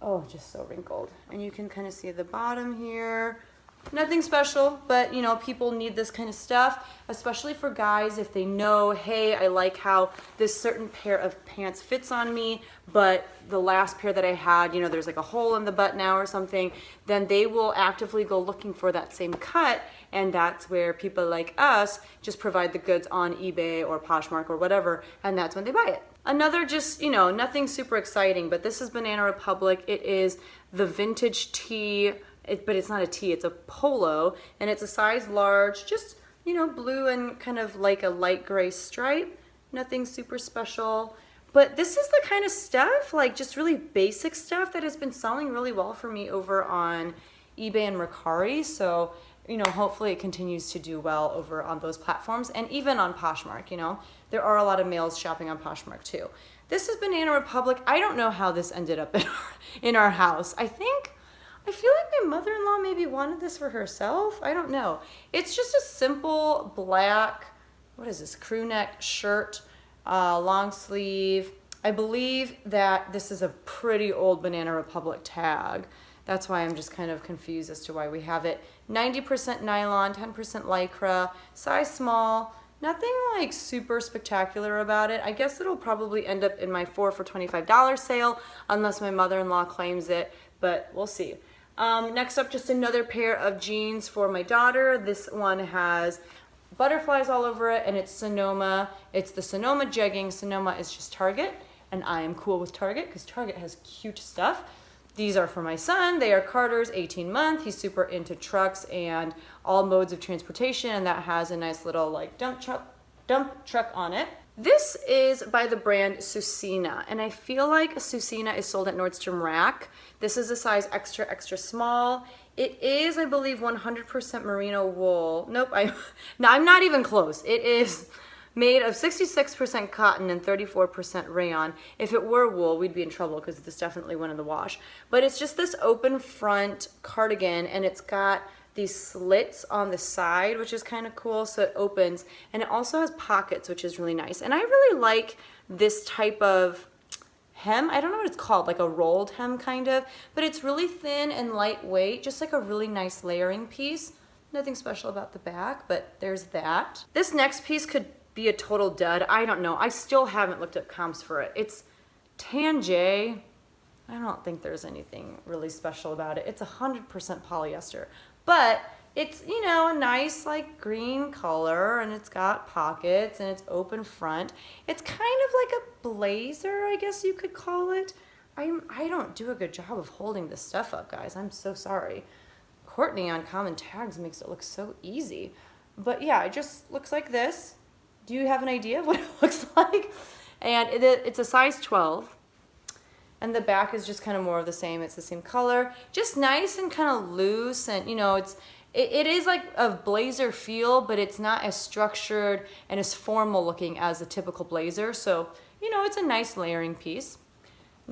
Oh, just so wrinkled. And you can kind of see the bottom here. Nothing special, but you know, people need this kind of stuff, especially for guys if they know, hey, I like how this certain pair of pants fits on me, but the last pair that I had, you know, there's like a hole in the butt now or something, then they will actively go looking for that same cut, and that's where people like us just provide the goods on eBay or Poshmark or whatever, and that's when they buy it. Another just, you know, nothing super exciting, but this is Banana Republic. It is the vintage tee. But it's not a tee, it's a polo, and it's a size large, just, you know, blue and kind of like a light gray stripe. Nothing super special. But this is the kind of stuff, like just really basic stuff that has been selling really well for me over on eBay and Mercari. So, you know, hopefully it continues to do well over on those platforms and even on Poshmark, you know. There are a lot of males shopping on Poshmark too. This is Banana Republic. I don't know how this ended up in our house. I feel like my mother-in-law maybe wanted this for herself. I don't know. It's just a simple black, what is this, crew neck shirt, long sleeve. I believe that this is a pretty old Banana Republic tag. That's why I'm just kind of confused as to why we have it. 90% nylon, 10% lycra, size small. Nothing like super spectacular about it. I guess it'll probably end up in my 4 for $25 sale unless my mother-in-law claims it, but we'll see. Next up, just another pair of jeans for my daughter. This one has butterflies all over it, and it's Sonoma. It's the Sonoma jegging. Sonoma is just Target, and I am cool with Target because Target has cute stuff. These are for my son. They are Carter's 18-month. He's super into trucks and all modes of transportation, and that has a nice little like dump truck on it. This is by the brand Susina, and I feel like Susina is sold at Nordstrom Rack. This is a size extra, extra small. It is, I believe, 100% merino wool. Nope, I'm not even close. It is made of 66% cotton and 34% rayon. If it were wool, we'd be in trouble because this definitely went in the wash. But it's just this open front cardigan, and it's got these slits on the side, which is kind of cool, so it opens, and it also has pockets, which is really nice. And I really like this type of hem. I don't know what it's called, like a rolled hem kind of, but it's really thin and lightweight, just like a really nice layering piece. Nothing special about the back, but there's that. This next piece could be a total dud. I don't know. I still haven't looked up comps for it. It's Tanjay. I don't think there's anything really special about it. It's 100% polyester. But it's, you know, a nice like green color, and it's got pockets, and it's open front. It's kind of like a blazer, I guess you could call it. I don't do a good job of holding this stuff up, guys. I'm so sorry. Courtney on Common Tags makes it look so easy. But yeah, it just looks like this. Do you have an idea of what it looks like? And it's a size 12. And the back is just kind of more of the same. It's the same color. Just nice and kind of loose. And, you know, it is like a blazer feel, but it's not as structured and as formal looking as a typical blazer. So, you know, it's a nice layering piece.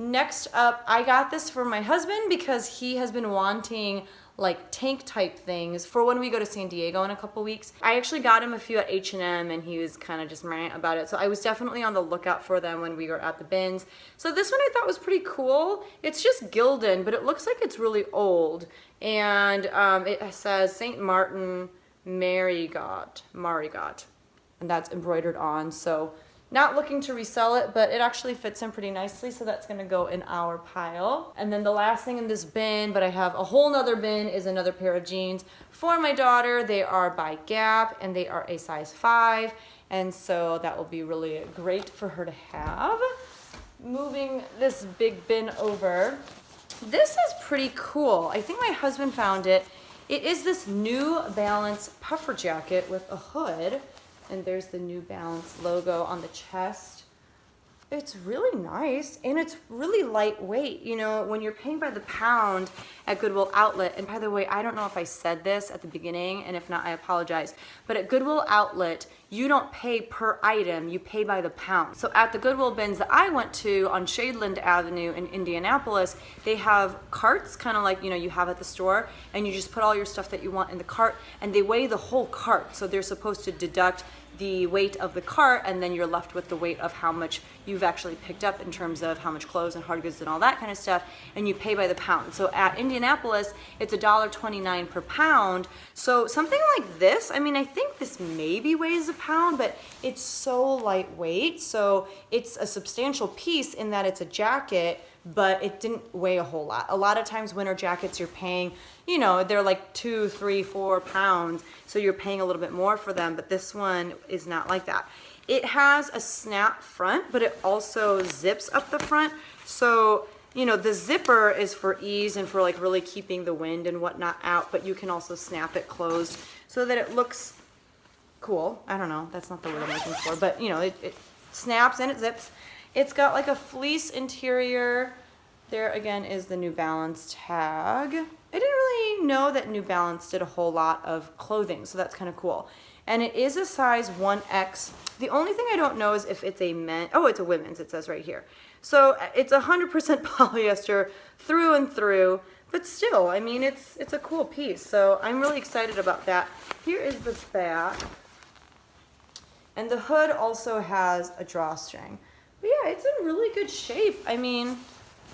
Next up, I got this for my husband because he has been wanting like tank type things for when we go to San Diego in a couple weeks. I actually got him a few at H&M and he was kind of just meh about it. So I was definitely on the lookout for them when we were at the bins. So this one I thought was pretty cool. It's just Gildan, but it looks like it's really old. And it says St. Martin Marigot. And that's embroidered on. So not looking to resell it, but it actually fits in pretty nicely, so that's gonna go in our pile. And then the last thing in this bin, but I have a whole nother bin, is another pair of jeans for my daughter. They are by Gap, and they are a size 5, and so that will be really great for her to have. Moving this big bin over, this is pretty cool. I think my husband found it. It is this New Balance puffer jacket with a hood. And there's the New Balance logo on the chest. It's really nice and it's really lightweight. You know, when you're paying by the pound at Goodwill Outlet, and by the way, I don't know if I said this at the beginning, and if not, I apologize. But at Goodwill Outlet, you don't pay per item, you pay by the pound. So at the Goodwill bins that I went to on Shadeland Avenue in Indianapolis, they have carts, kind of like, you know, you have at the store, and you just put all your stuff that you want in the cart, and they weigh the whole cart. So they're supposed to deduct the weight of the cart, and then you're left with the weight of how much you've actually picked up in terms of how much clothes and hard goods and all that kind of stuff, and you pay by the pound. So at Indianapolis, it's $1.29 per pound. So something like this, I mean, I think this maybe weighs a pound, but it's so lightweight. So it's a substantial piece in that it's a jacket, but it didn't weigh a whole lot. A lot of times winter jackets you're paying, you know, they're like 2, 3, 4 pounds, so you're paying a little bit more for them, but this one is not like that. It has a snap front, but it also zips up the front. So, you know, the zipper is for ease and for like really keeping the wind and whatnot out, but you can also snap it closed so that it looks cool. I don't know, that's not the word I'm looking for, but you know, it snaps and it zips. It's got like a fleece interior. There again is the New Balance tag. I didn't really know that New Balance did a whole lot of clothing, so that's kind of cool. And it is a size 1X. The only thing I don't know is if it's a it's a women's, it says right here. So it's 100% polyester through and through, but still, I mean, it's a cool piece. So I'm really excited about that. Here is the back. And the hood also has a drawstring. But yeah, it's in really good shape. I mean,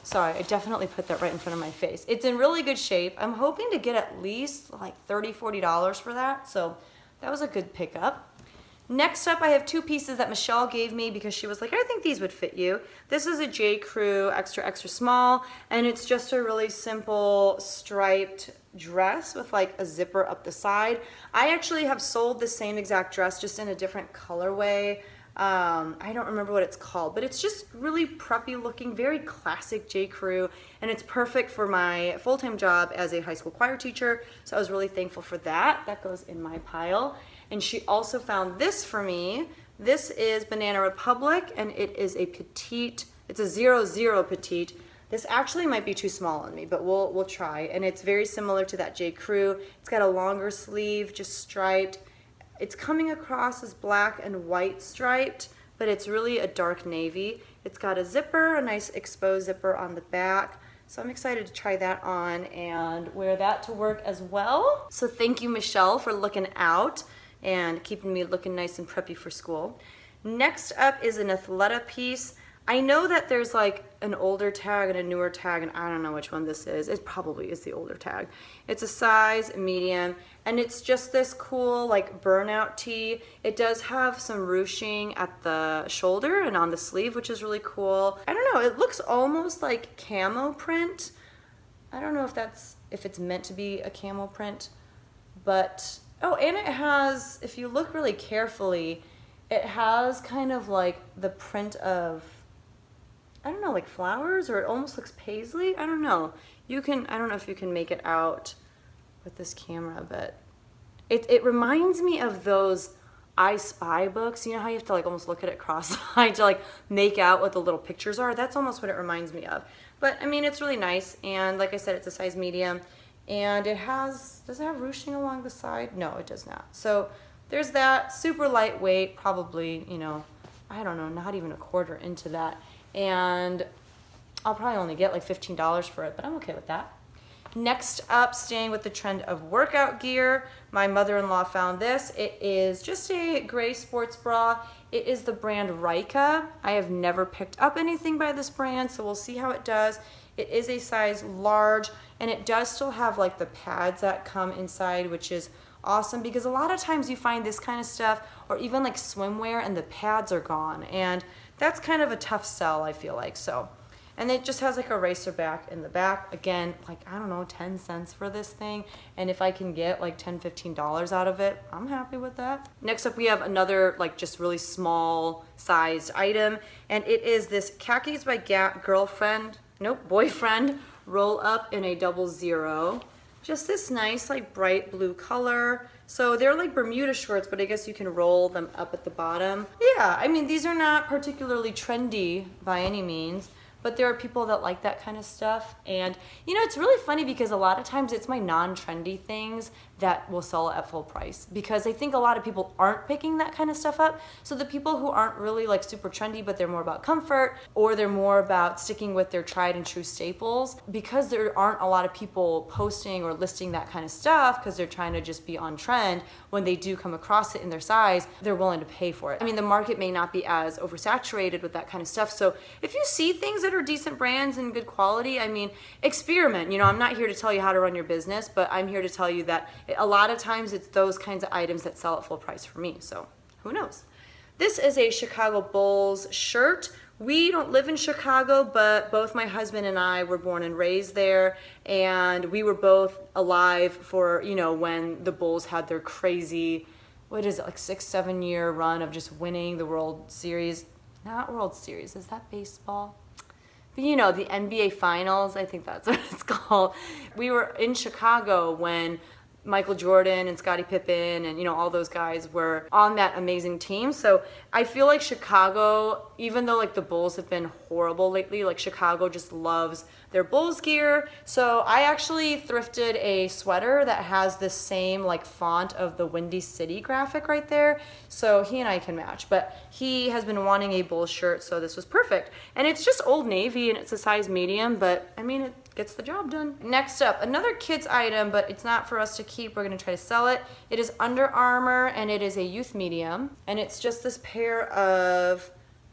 sorry, I definitely put that right in front of my face. It's in really good shape. I'm hoping to get at least like $30, $40 for that. So that was a good pickup. Next up, I have 2 pieces that Michelle gave me because she was like, I think these would fit you. This is a J. Crew extra, extra small, and it's just a really simple striped dress with like a zipper up the side. I actually have sold the same exact dress, just in a different colorway. I don't remember what it's called, but it's just really preppy looking, very classic J. Crew, and it's perfect for my full-time job as a high school choir teacher, so I was really thankful for that. That goes in my pile. And she also found this for me. This is Banana Republic, and it is a petite, it's a 00 petite. This actually might be too small on me, but we'll try. And it's very similar to that J. Crew. It's got a longer sleeve, just striped. It's coming across as black and white striped, but it's really a dark navy. It's got a zipper, a nice exposed zipper on the back. So I'm excited to try that on and wear that to work as well. So thank you, Michelle, for looking out and keeping me looking nice and preppy for school. Next up is an Athleta piece. I know that there's like an older tag and a newer tag, and I don't know which one this is. It probably is the older tag. It's a size medium, and it's just this cool like burnout tee. It does have some ruching at the shoulder and on the sleeve, which is really cool. I don't know, it looks almost like camo print. I don't know if it's meant to be a camo print, but, oh, and it has, if you look really carefully, it has kind of like the print of, I don't know, like flowers, or it almost looks paisley. I don't know. I don't know if you can make it out with this camera, but it reminds me of those I Spy books. You know how you have to like almost look at it cross-eyed to like make out what the little pictures are? That's almost what it reminds me of. But I mean, it's really nice. And like I said, it's a size medium, and does it have ruching along the side? No, it does not. So there's that. Super lightweight, probably, you know, I don't know, not even a quarter into that. And I'll probably only get like $15 for it, but I'm okay with that. Next up, staying with the trend of workout gear, my mother-in-law found this. It is just a gray sports bra. It is the brand Rika. I have never picked up anything by this brand, so we'll see how it does. It is a size large, and it does still have like the pads that come inside, which is awesome because a lot of times you find this kind of stuff, or even like swimwear, and the pads are gone, and that's kind of a tough sell, I feel like. So. And it just has like a racer back in the back. Again, like, I don't know, 10 cents for this thing. And if I can get like $10, $15 out of it, I'm happy with that. Next up, we have another like just really small sized item. And it is this Khakis by Gap boyfriend roll up in a 00. Just this nice like bright blue color. So they're like Bermuda shorts, but I guess you can roll them up at the bottom. Yeah, I mean, these are not particularly trendy by any means, but there are people that like that kind of stuff. And you know, it's really funny because a lot of times it's my non-trendy things that will sell at full price, because I think a lot of people aren't picking that kind of stuff up. So the people who aren't really like super trendy, but they're more about comfort, or they're more about sticking with their tried and true staples, because there aren't a lot of people posting or listing that kind of stuff because they're trying to just be on trend, when they do come across it in their size, they're willing to pay for it. I mean, the market may not be as oversaturated with that kind of stuff. So if you see things that are decent brands and good quality, I mean, experiment. You know, I'm not here to tell you how to run your business, but I'm here to tell you that a lot of times it's those kinds of items that sell at full price for me. So who knows? This is a Chicago Bulls shirt. We don't live in Chicago, but both my husband and I were born and raised there, and we were both alive for, you know, when the Bulls had their crazy, what is it, like 6-7 year run of just winning the World Series. Not World Series, is that baseball? But you know, the NBA Finals, I think that's what it's called. We were in Chicago when Michael Jordan and Scottie Pippen and, you know, all those guys were on that amazing team. So I feel like Chicago, even though like the Bulls have been horrible lately, like Chicago just loves their Bulls gear. So I actually thrifted a sweater that has the same like font of the Windy City graphic right there. So he and I can match, but he has been wanting a Bulls shirt, so this was perfect. And it's just Old Navy and it's a size medium, but I mean, it gets the job done. Next up, another kids item, but it's not for us to keep. We're gonna try to sell it. It is Under Armour, and it is a youth medium. And it's just this pair of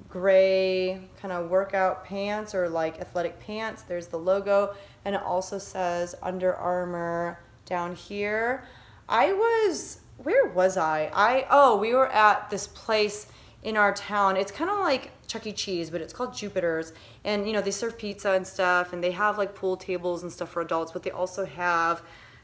gray kind of workout pants, or like athletic pants. There's the logo, and it also says Under Armour down here. Where was I? We were at this place in our town. It's kind of like Chuck E. Cheese, but it's called Jupiter's. And, you know, they serve pizza and stuff, and they have like pool tables and stuff for adults, but they also have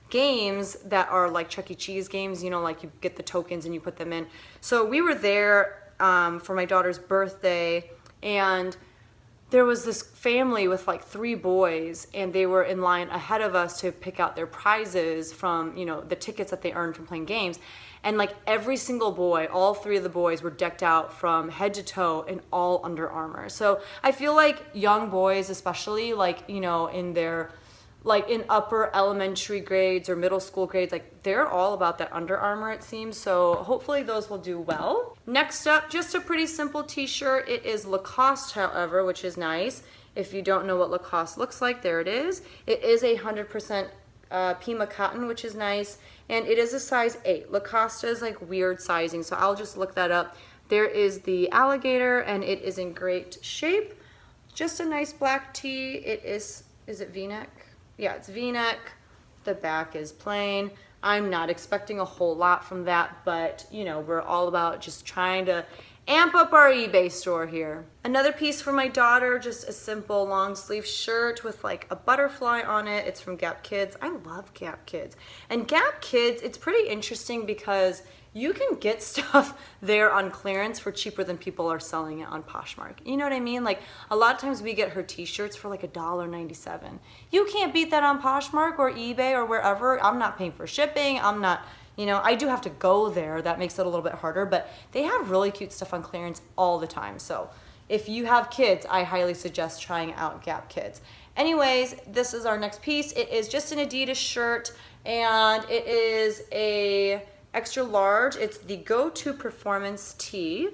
games that are like Chuck E. Cheese games, you know, like you get the tokens and you put them in. So we were there for my daughter's birthday, and there was this family with like 3 boys, and they were in line ahead of us to pick out their prizes from, you know, the tickets that they earned from playing games. And like every single boy, all 3 of the boys were decked out from head to toe in all Under Armour. So I feel like young boys, especially like, you know, in their, like in upper elementary grades or middle school grades, like they're all about that Under Armour, it seems. So hopefully those will do well. Next up, just a pretty simple t-shirt. It is Lacoste, however, which is nice. If you don't know what Lacoste looks like, there it is. It is 100% Pima cotton, which is nice. And it is a size 8. Lacoste is like weird sizing, so I'll just look that up. There is the alligator, and it is in great shape. Just a nice black tee. It is it V-neck? Yeah, it's V-neck. The back is plain. I'm not expecting a whole lot from that, but you know, we're all about just trying to amp up our eBay store here. Another piece for my daughter, just a simple long sleeve shirt with like a butterfly on it. It's from Gap Kids. I love Gap Kids. And Gap Kids, it's pretty interesting because you can get stuff there on clearance for cheaper than people are selling it on Poshmark. You know what I mean? Like a lot of times we get her t-shirts for like $1.97. You can't beat that on Poshmark or eBay or wherever. I'm not paying for shipping. I'm not, you know, I do have to go there. That makes it a little bit harder, but they have really cute stuff on clearance all the time. So if you have kids, I highly suggest trying out Gap Kids. Anyways, this is our next piece. It is just an Adidas shirt, and it is a extra large. It's the Go-To Performance tee,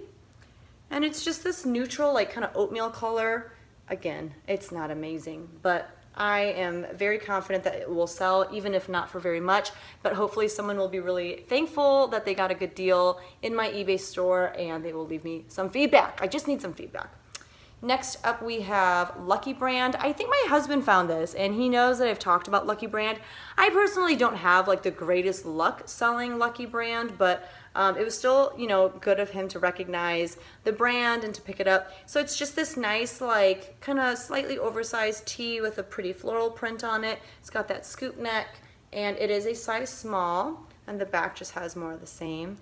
and it's just this neutral, like kind of oatmeal color. again, it's not amazing, but I am very confident that it will sell, even if not for very much, but hopefully someone will be really thankful that they got a good deal in my eBay store and they will leave me some feedback. I just need some feedback. Next up we have Lucky Brand. I think my husband found this and he knows that I've talked about Lucky Brand. I personally don't have like the greatest luck selling Lucky Brand, but it was still, you know, good of him to recognize the brand and to pick it up. So it's just this nice, like, kind of slightly oversized tee with a pretty floral print on it. It's got that scoop neck, and it is a size small, and the back just has more of the same.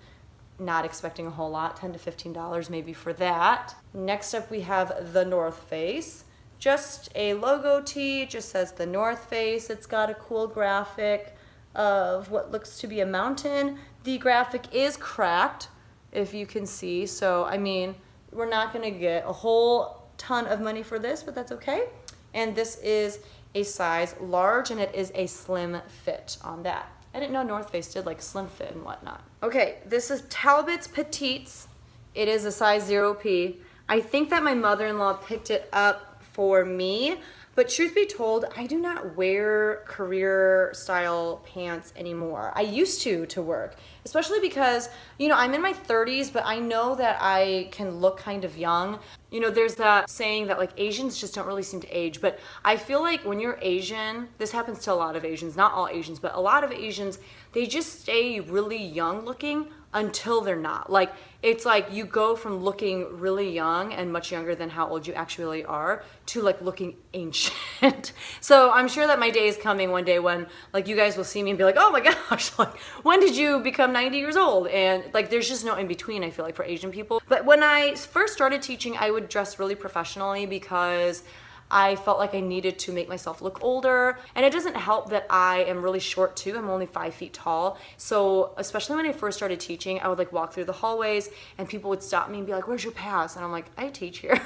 Not expecting a whole lot, $10 to $15 maybe for that. Next up we have the North Face. Just a logo tee, just says the North Face. It's got a cool graphic of what looks to be a mountain. The graphic is cracked, if you can see. So, I mean, we're not gonna get a whole ton of money for this, but that's okay. And this is a size large, and it is a slim fit on that. I didn't know North Face did like slim fit and whatnot. Okay, this is Talbot's Petites. It is a size 0P. I think that my mother-in-law picked it up for me, but truth be told, I do not wear career style pants anymore. I used to work, especially because, you know, I'm in my 30s, but I know that I can look kind of young. You know, there's that saying that like Asians just don't really seem to age, but I feel like when you're Asian, this happens to a lot of Asians, not all Asians, but a lot of Asians, they just stay really young looking until they're not. Like, it's like you go from looking really young and much younger than how old you actually are to like looking ancient. So I'm sure that my day is coming one day when like you guys will see me and be like, oh my gosh, like when did you become 90 years old? And like there's just no in between, I feel like, for Asian people. But when I first started teaching, I would dress really professionally because I felt like I needed to make myself look older. And it doesn't help that I am really short too. I'm only 5 feet tall. So especially when I first started teaching, I would like walk through the hallways and people would stop me and be like, where's your pass? And I'm like, I teach here.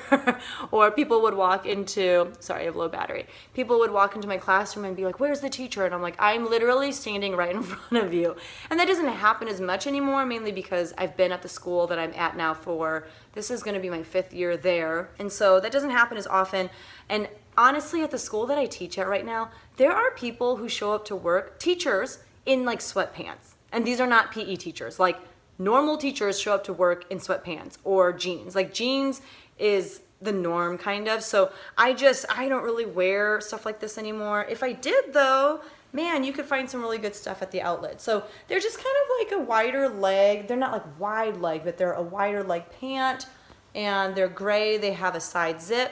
Or people would walk into, sorry, I have low battery. People would walk into my classroom and be like, where's the teacher? And I'm like, I'm literally standing right in front of you. And that doesn't happen as much anymore, mainly because I've been at the school that I'm at now for, this is gonna be my 5th year there. And so that doesn't happen as often. And honestly, at the school that I teach at right now, there are people who show up to work, teachers, in like sweatpants. And these are not PE teachers. Like normal teachers show up to work in sweatpants or jeans. Like jeans is the norm kind of. So I don't really wear stuff like this anymore. If I did though, man, you could find some really good stuff at the outlet. So they're just kind of like a wider leg. They're not like wide leg, but they're a wider leg pant. And they're gray. They have a side zip.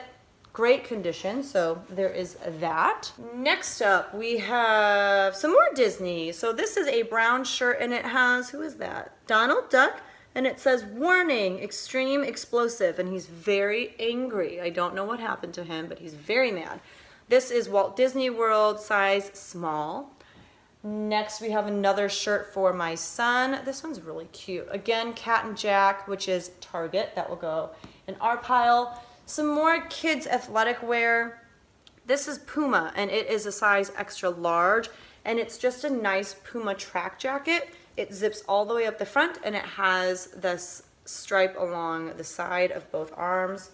Great condition, so there is that. Next up, we have some more Disney. So this is a brown shirt, and it has, who is that? Donald Duck, and it says, warning, extreme explosive, and he's very angry. I don't know what happened to him, but he's very mad. This is Walt Disney World, size small. Next, we have another shirt for my son. This one's really cute. Again, Cat and Jack, which is Target. That will go in our pile. Some more kids athletic wear. This is Puma, and it is a size extra large, and it's just a nice Puma track jacket. It zips all the way up the front, and it has this stripe along the side of both arms.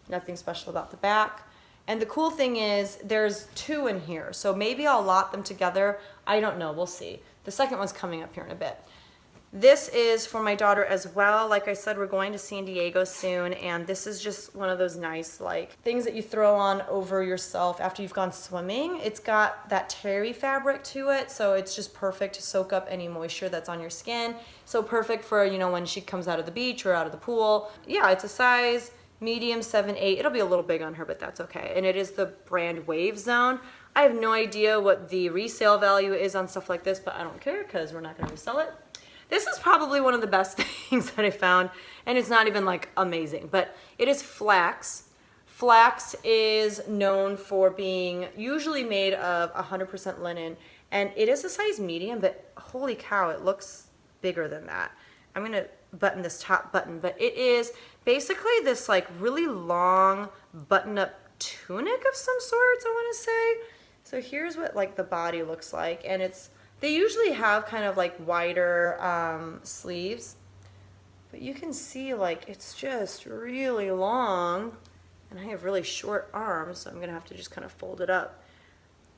Nothing special about the back. And the cool thing is there's 2 in here, so maybe I'll lot them together. I don't know, we'll see. The second one's coming up here in a bit. This is for my daughter as well. Like I said, we're going to San Diego soon, and this is just one of those nice like things that you throw on over yourself after you've gone swimming. It's got that terry fabric to it, so it's just perfect to soak up any moisture that's on your skin. So perfect for, you know, when she comes out of the beach or out of the pool. Yeah, it's a size medium 7-8. It'll be a little big on her, but that's okay. And it is the brand Wave Zone. I have no idea what the resale value is on stuff like this, but I don't care because we're not going to resell it. This is probably one of the best things that I found, and it's not even like amazing, but it is flax. Flax is known for being usually made of 100% linen, and it is a size medium, but holy cow, it looks bigger than that. I'm gonna button this top button, but it is basically this like really long button-up tunic of some sorts, I wanna say. So here's what like the body looks like, and they usually have kind of like wider sleeves, but you can see like it's just really long, and I have really short arms, so I'm gonna have to just kind of fold it up.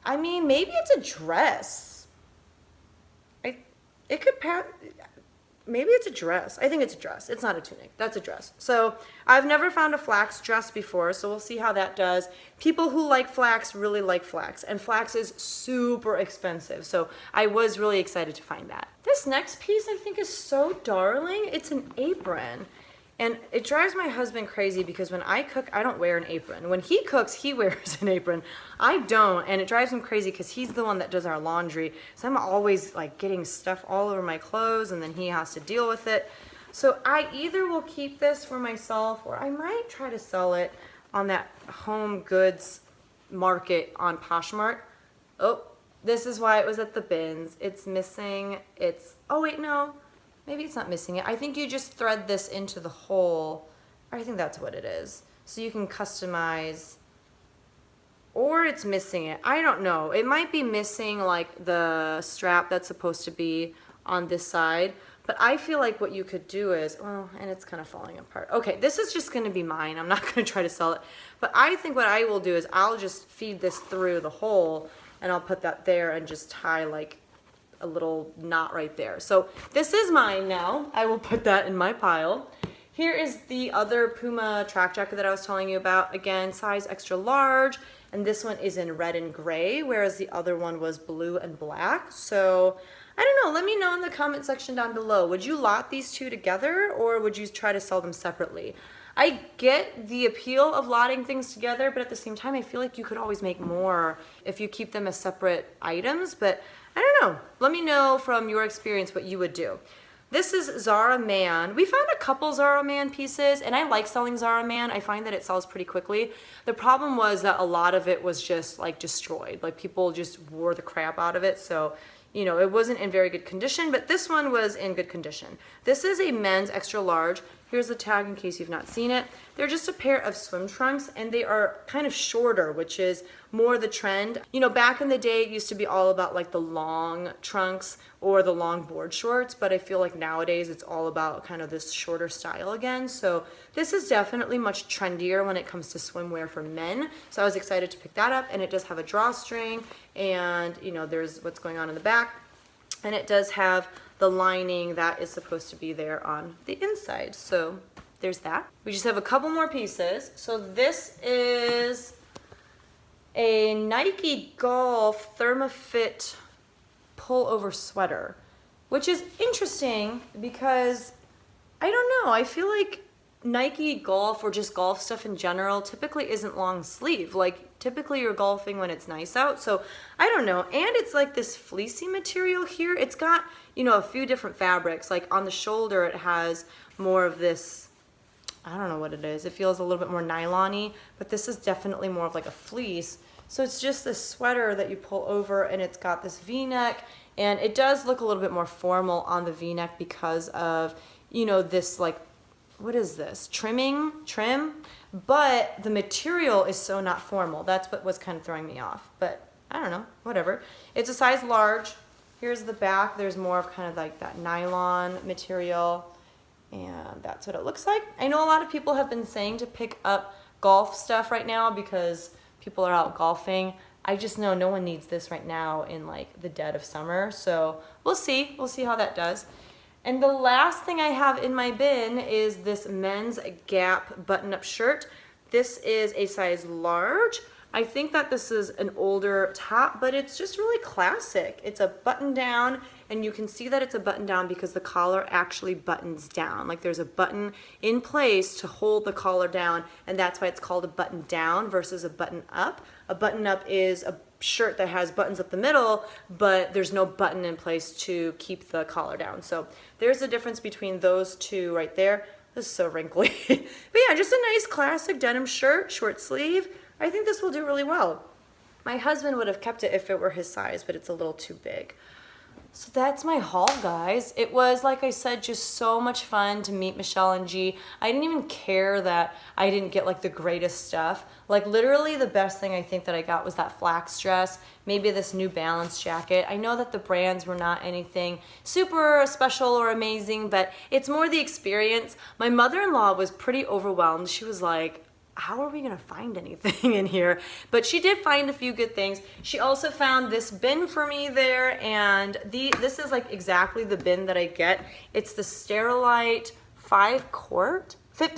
I mean, maybe it's a dress. It could pass. Maybe it's a dress. I think it's a dress. It's not a tunic. That's a dress. So I've never found a flax dress before, so we'll see how that does. People who like flax really like flax, and flax is super expensive, so I was really excited to find that. This next piece I think is so darling. It's an apron. And it drives my husband crazy because when I cook, I don't wear an apron. When he cooks, he wears an apron. I don't, and it drives him crazy because he's the one that does our laundry. So I'm always like getting stuff all over my clothes, and then he has to deal with it. So I either will keep this for myself, or I might try to sell it on that home goods market on Poshmark. Oh, this is why it was at the bins. It's missing. Oh wait, no. Maybe it's not missing it. I think you just thread this into the hole. I think that's what it is. So you can customize, or it's missing it. I don't know. It might be missing like the strap that's supposed to be on this side. But I feel like what you could do is, oh, and it's kind of falling apart. Okay, this is just gonna be mine. I'm not gonna try to sell it. But I think what I will do is I'll just feed this through the hole, and I'll put that there and just tie like a little knot right there. So this is mine now. I will put that in my pile. Here is the other Puma track jacket that I was telling you about. Again, size extra large, and this one is in red and gray, whereas the other one was blue and black. So I don't know, let me know in the comment section down below. Would you lot these two together, or would you try to sell them separately? I get the appeal of lotting things together, but at the same time, I feel like you could always make more if you keep them as separate items, but I don't know. Let me know from your experience what you would do. This is Zara Man. We found a couple Zara Man pieces, and I like selling Zara Man. I find that it sells pretty quickly. The problem was that a lot of it was just like destroyed. Like people just wore the crap out of it, so you know, it wasn't in very good condition, but this one was in good condition. This is a men's extra large. Here's the tag in case you've not seen it. They're just a pair of swim trunks, and they are kind of shorter, which is more the trend. You know, back in the day, it used to be all about like the long trunks or the long board shorts, but I feel like nowadays it's all about kind of this shorter style again. So this is definitely much trendier when it comes to swimwear for men. So I was excited to pick that up, and it does have a drawstring, and you know, there's what's going on in the back, and it does have the lining that is supposed to be there on the inside. So there's that. We just have a couple more pieces. So this is a Nike Golf Thermofit pullover sweater, which is interesting because I don't know, I feel like Nike Golf or just golf stuff in general typically isn't long sleeve. Like typically you're golfing when it's nice out, so I don't know. And it's like this fleecy material here. It's got, you know, a few different fabrics. Like on the shoulder it has more of this, I don't know what it is. It feels a little bit more nylon-y, but this is definitely more of like a fleece. So it's just this sweater that you pull over, and it's got this V-neck, and it does look a little bit more formal on the V-neck because of, you know, this like, what is this? Trim? But the material is so not formal. That's what was kind of throwing me off. But I don't know, whatever. It's a size large. Here's the back. There's more of kind of like that nylon material, and that's what it looks like. I know a lot of people have been saying to pick up golf stuff right now because people are out golfing. I just know no one needs this right now in like the dead of summer. So we'll see. We'll see how that does. And the last thing I have in my bin is this men's Gap button-up shirt. This is a size large. I think that this is an older top, but it's just really classic. It's a button down, and you can see that it's a button down because the collar actually buttons down. Like there's a button in place to hold the collar down, and that's why it's called a button down versus a button up. A button up is a shirt that has buttons up the middle, but there's no button in place to keep the collar down. So there's a difference between those two right there. This is so wrinkly. But yeah, just a nice classic denim shirt, short sleeve. I think this will do really well. My husband would have kept it if it were his size, but it's a little too big. So that's my haul, guys. It was, like I said, just so much fun to meet Michelle and G. I didn't even care that I didn't get like the greatest stuff. Like literally the best thing I think that I got was that flax dress, maybe this New Balance jacket. I know that the brands were not anything super special or amazing, but it's more the experience. My mother-in-law was pretty overwhelmed. She was like, how are we gonna find anything in here? But she did find a few good things. She also found this bin for me there, and this is like exactly the bin that I get. It's the Sterilite 5 quart, 5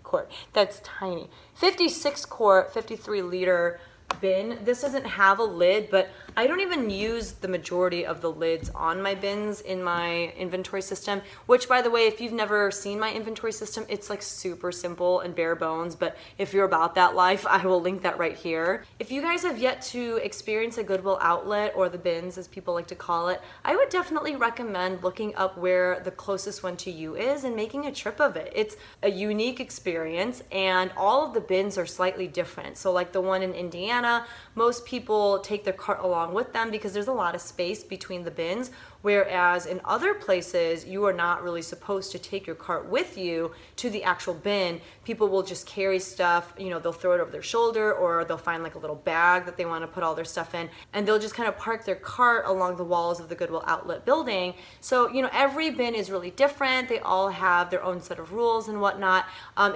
quart, that's tiny. 56 quart, 53 liter bin. This doesn't have a lid, but I don't even use the majority of the lids on my bins in my inventory system, which, by the way, if you've never seen my inventory system, it's like super simple and bare bones, but if you're about that life, I will link that right here. If you guys have yet to experience a Goodwill Outlet, or the bins as people like to call it, I would definitely recommend looking up where the closest one to you is and making a trip of it. It's a unique experience, and all of the bins are slightly different. So like the one in Indiana, most people take their cart along with them because there's a lot of space between the bins, whereas in other places you are not really supposed to take your cart with you to the actual bin. People will just carry stuff, you know, they'll throw it over their shoulder, or they'll find like a little bag that they want to put all their stuff in, and they'll just kind of park their cart along the walls of the Goodwill Outlet building. So, you know, every bin is really different. They all have their own set of rules and whatnot.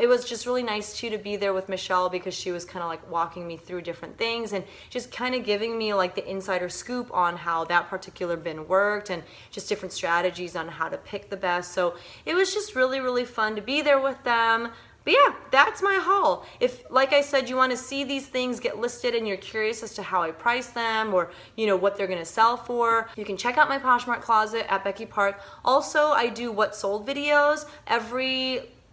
It was just really nice too to be there with Michelle, because she was kind of like walking me through different things and just kind of giving me like the insider scoop on how that particular bin worked, and just different strategies on how to pick the best. So it was just really, really fun to be there with them. But yeah, that's my haul. If, like I said, you want to see these things get listed and you're curious as to how I price them, or, you know, what they're going to sell for, you can check out my Poshmark closet at Becky Park. Also, I do what sold videos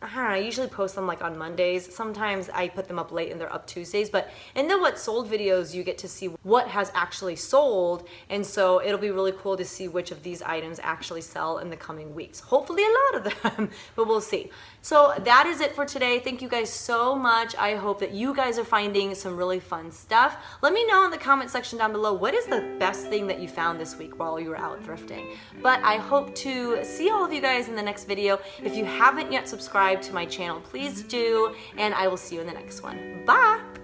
I usually post them like on Mondays. Sometimes I put them up late and they're up Tuesdays, but in the what sold videos, you get to see what has actually sold. And so it'll be really cool to see which of these items actually sell in the coming weeks. Hopefully a lot of them, but we'll see. So that is it for today. Thank you guys so much. I hope that you guys are finding some really fun stuff. Let me know in the comment section down below, what is the best thing that you found this week while you were out thrifting? But I hope to see all of you guys in the next video. If you haven't yet subscribed to my channel, please do, and I will see you in the next one. Bye!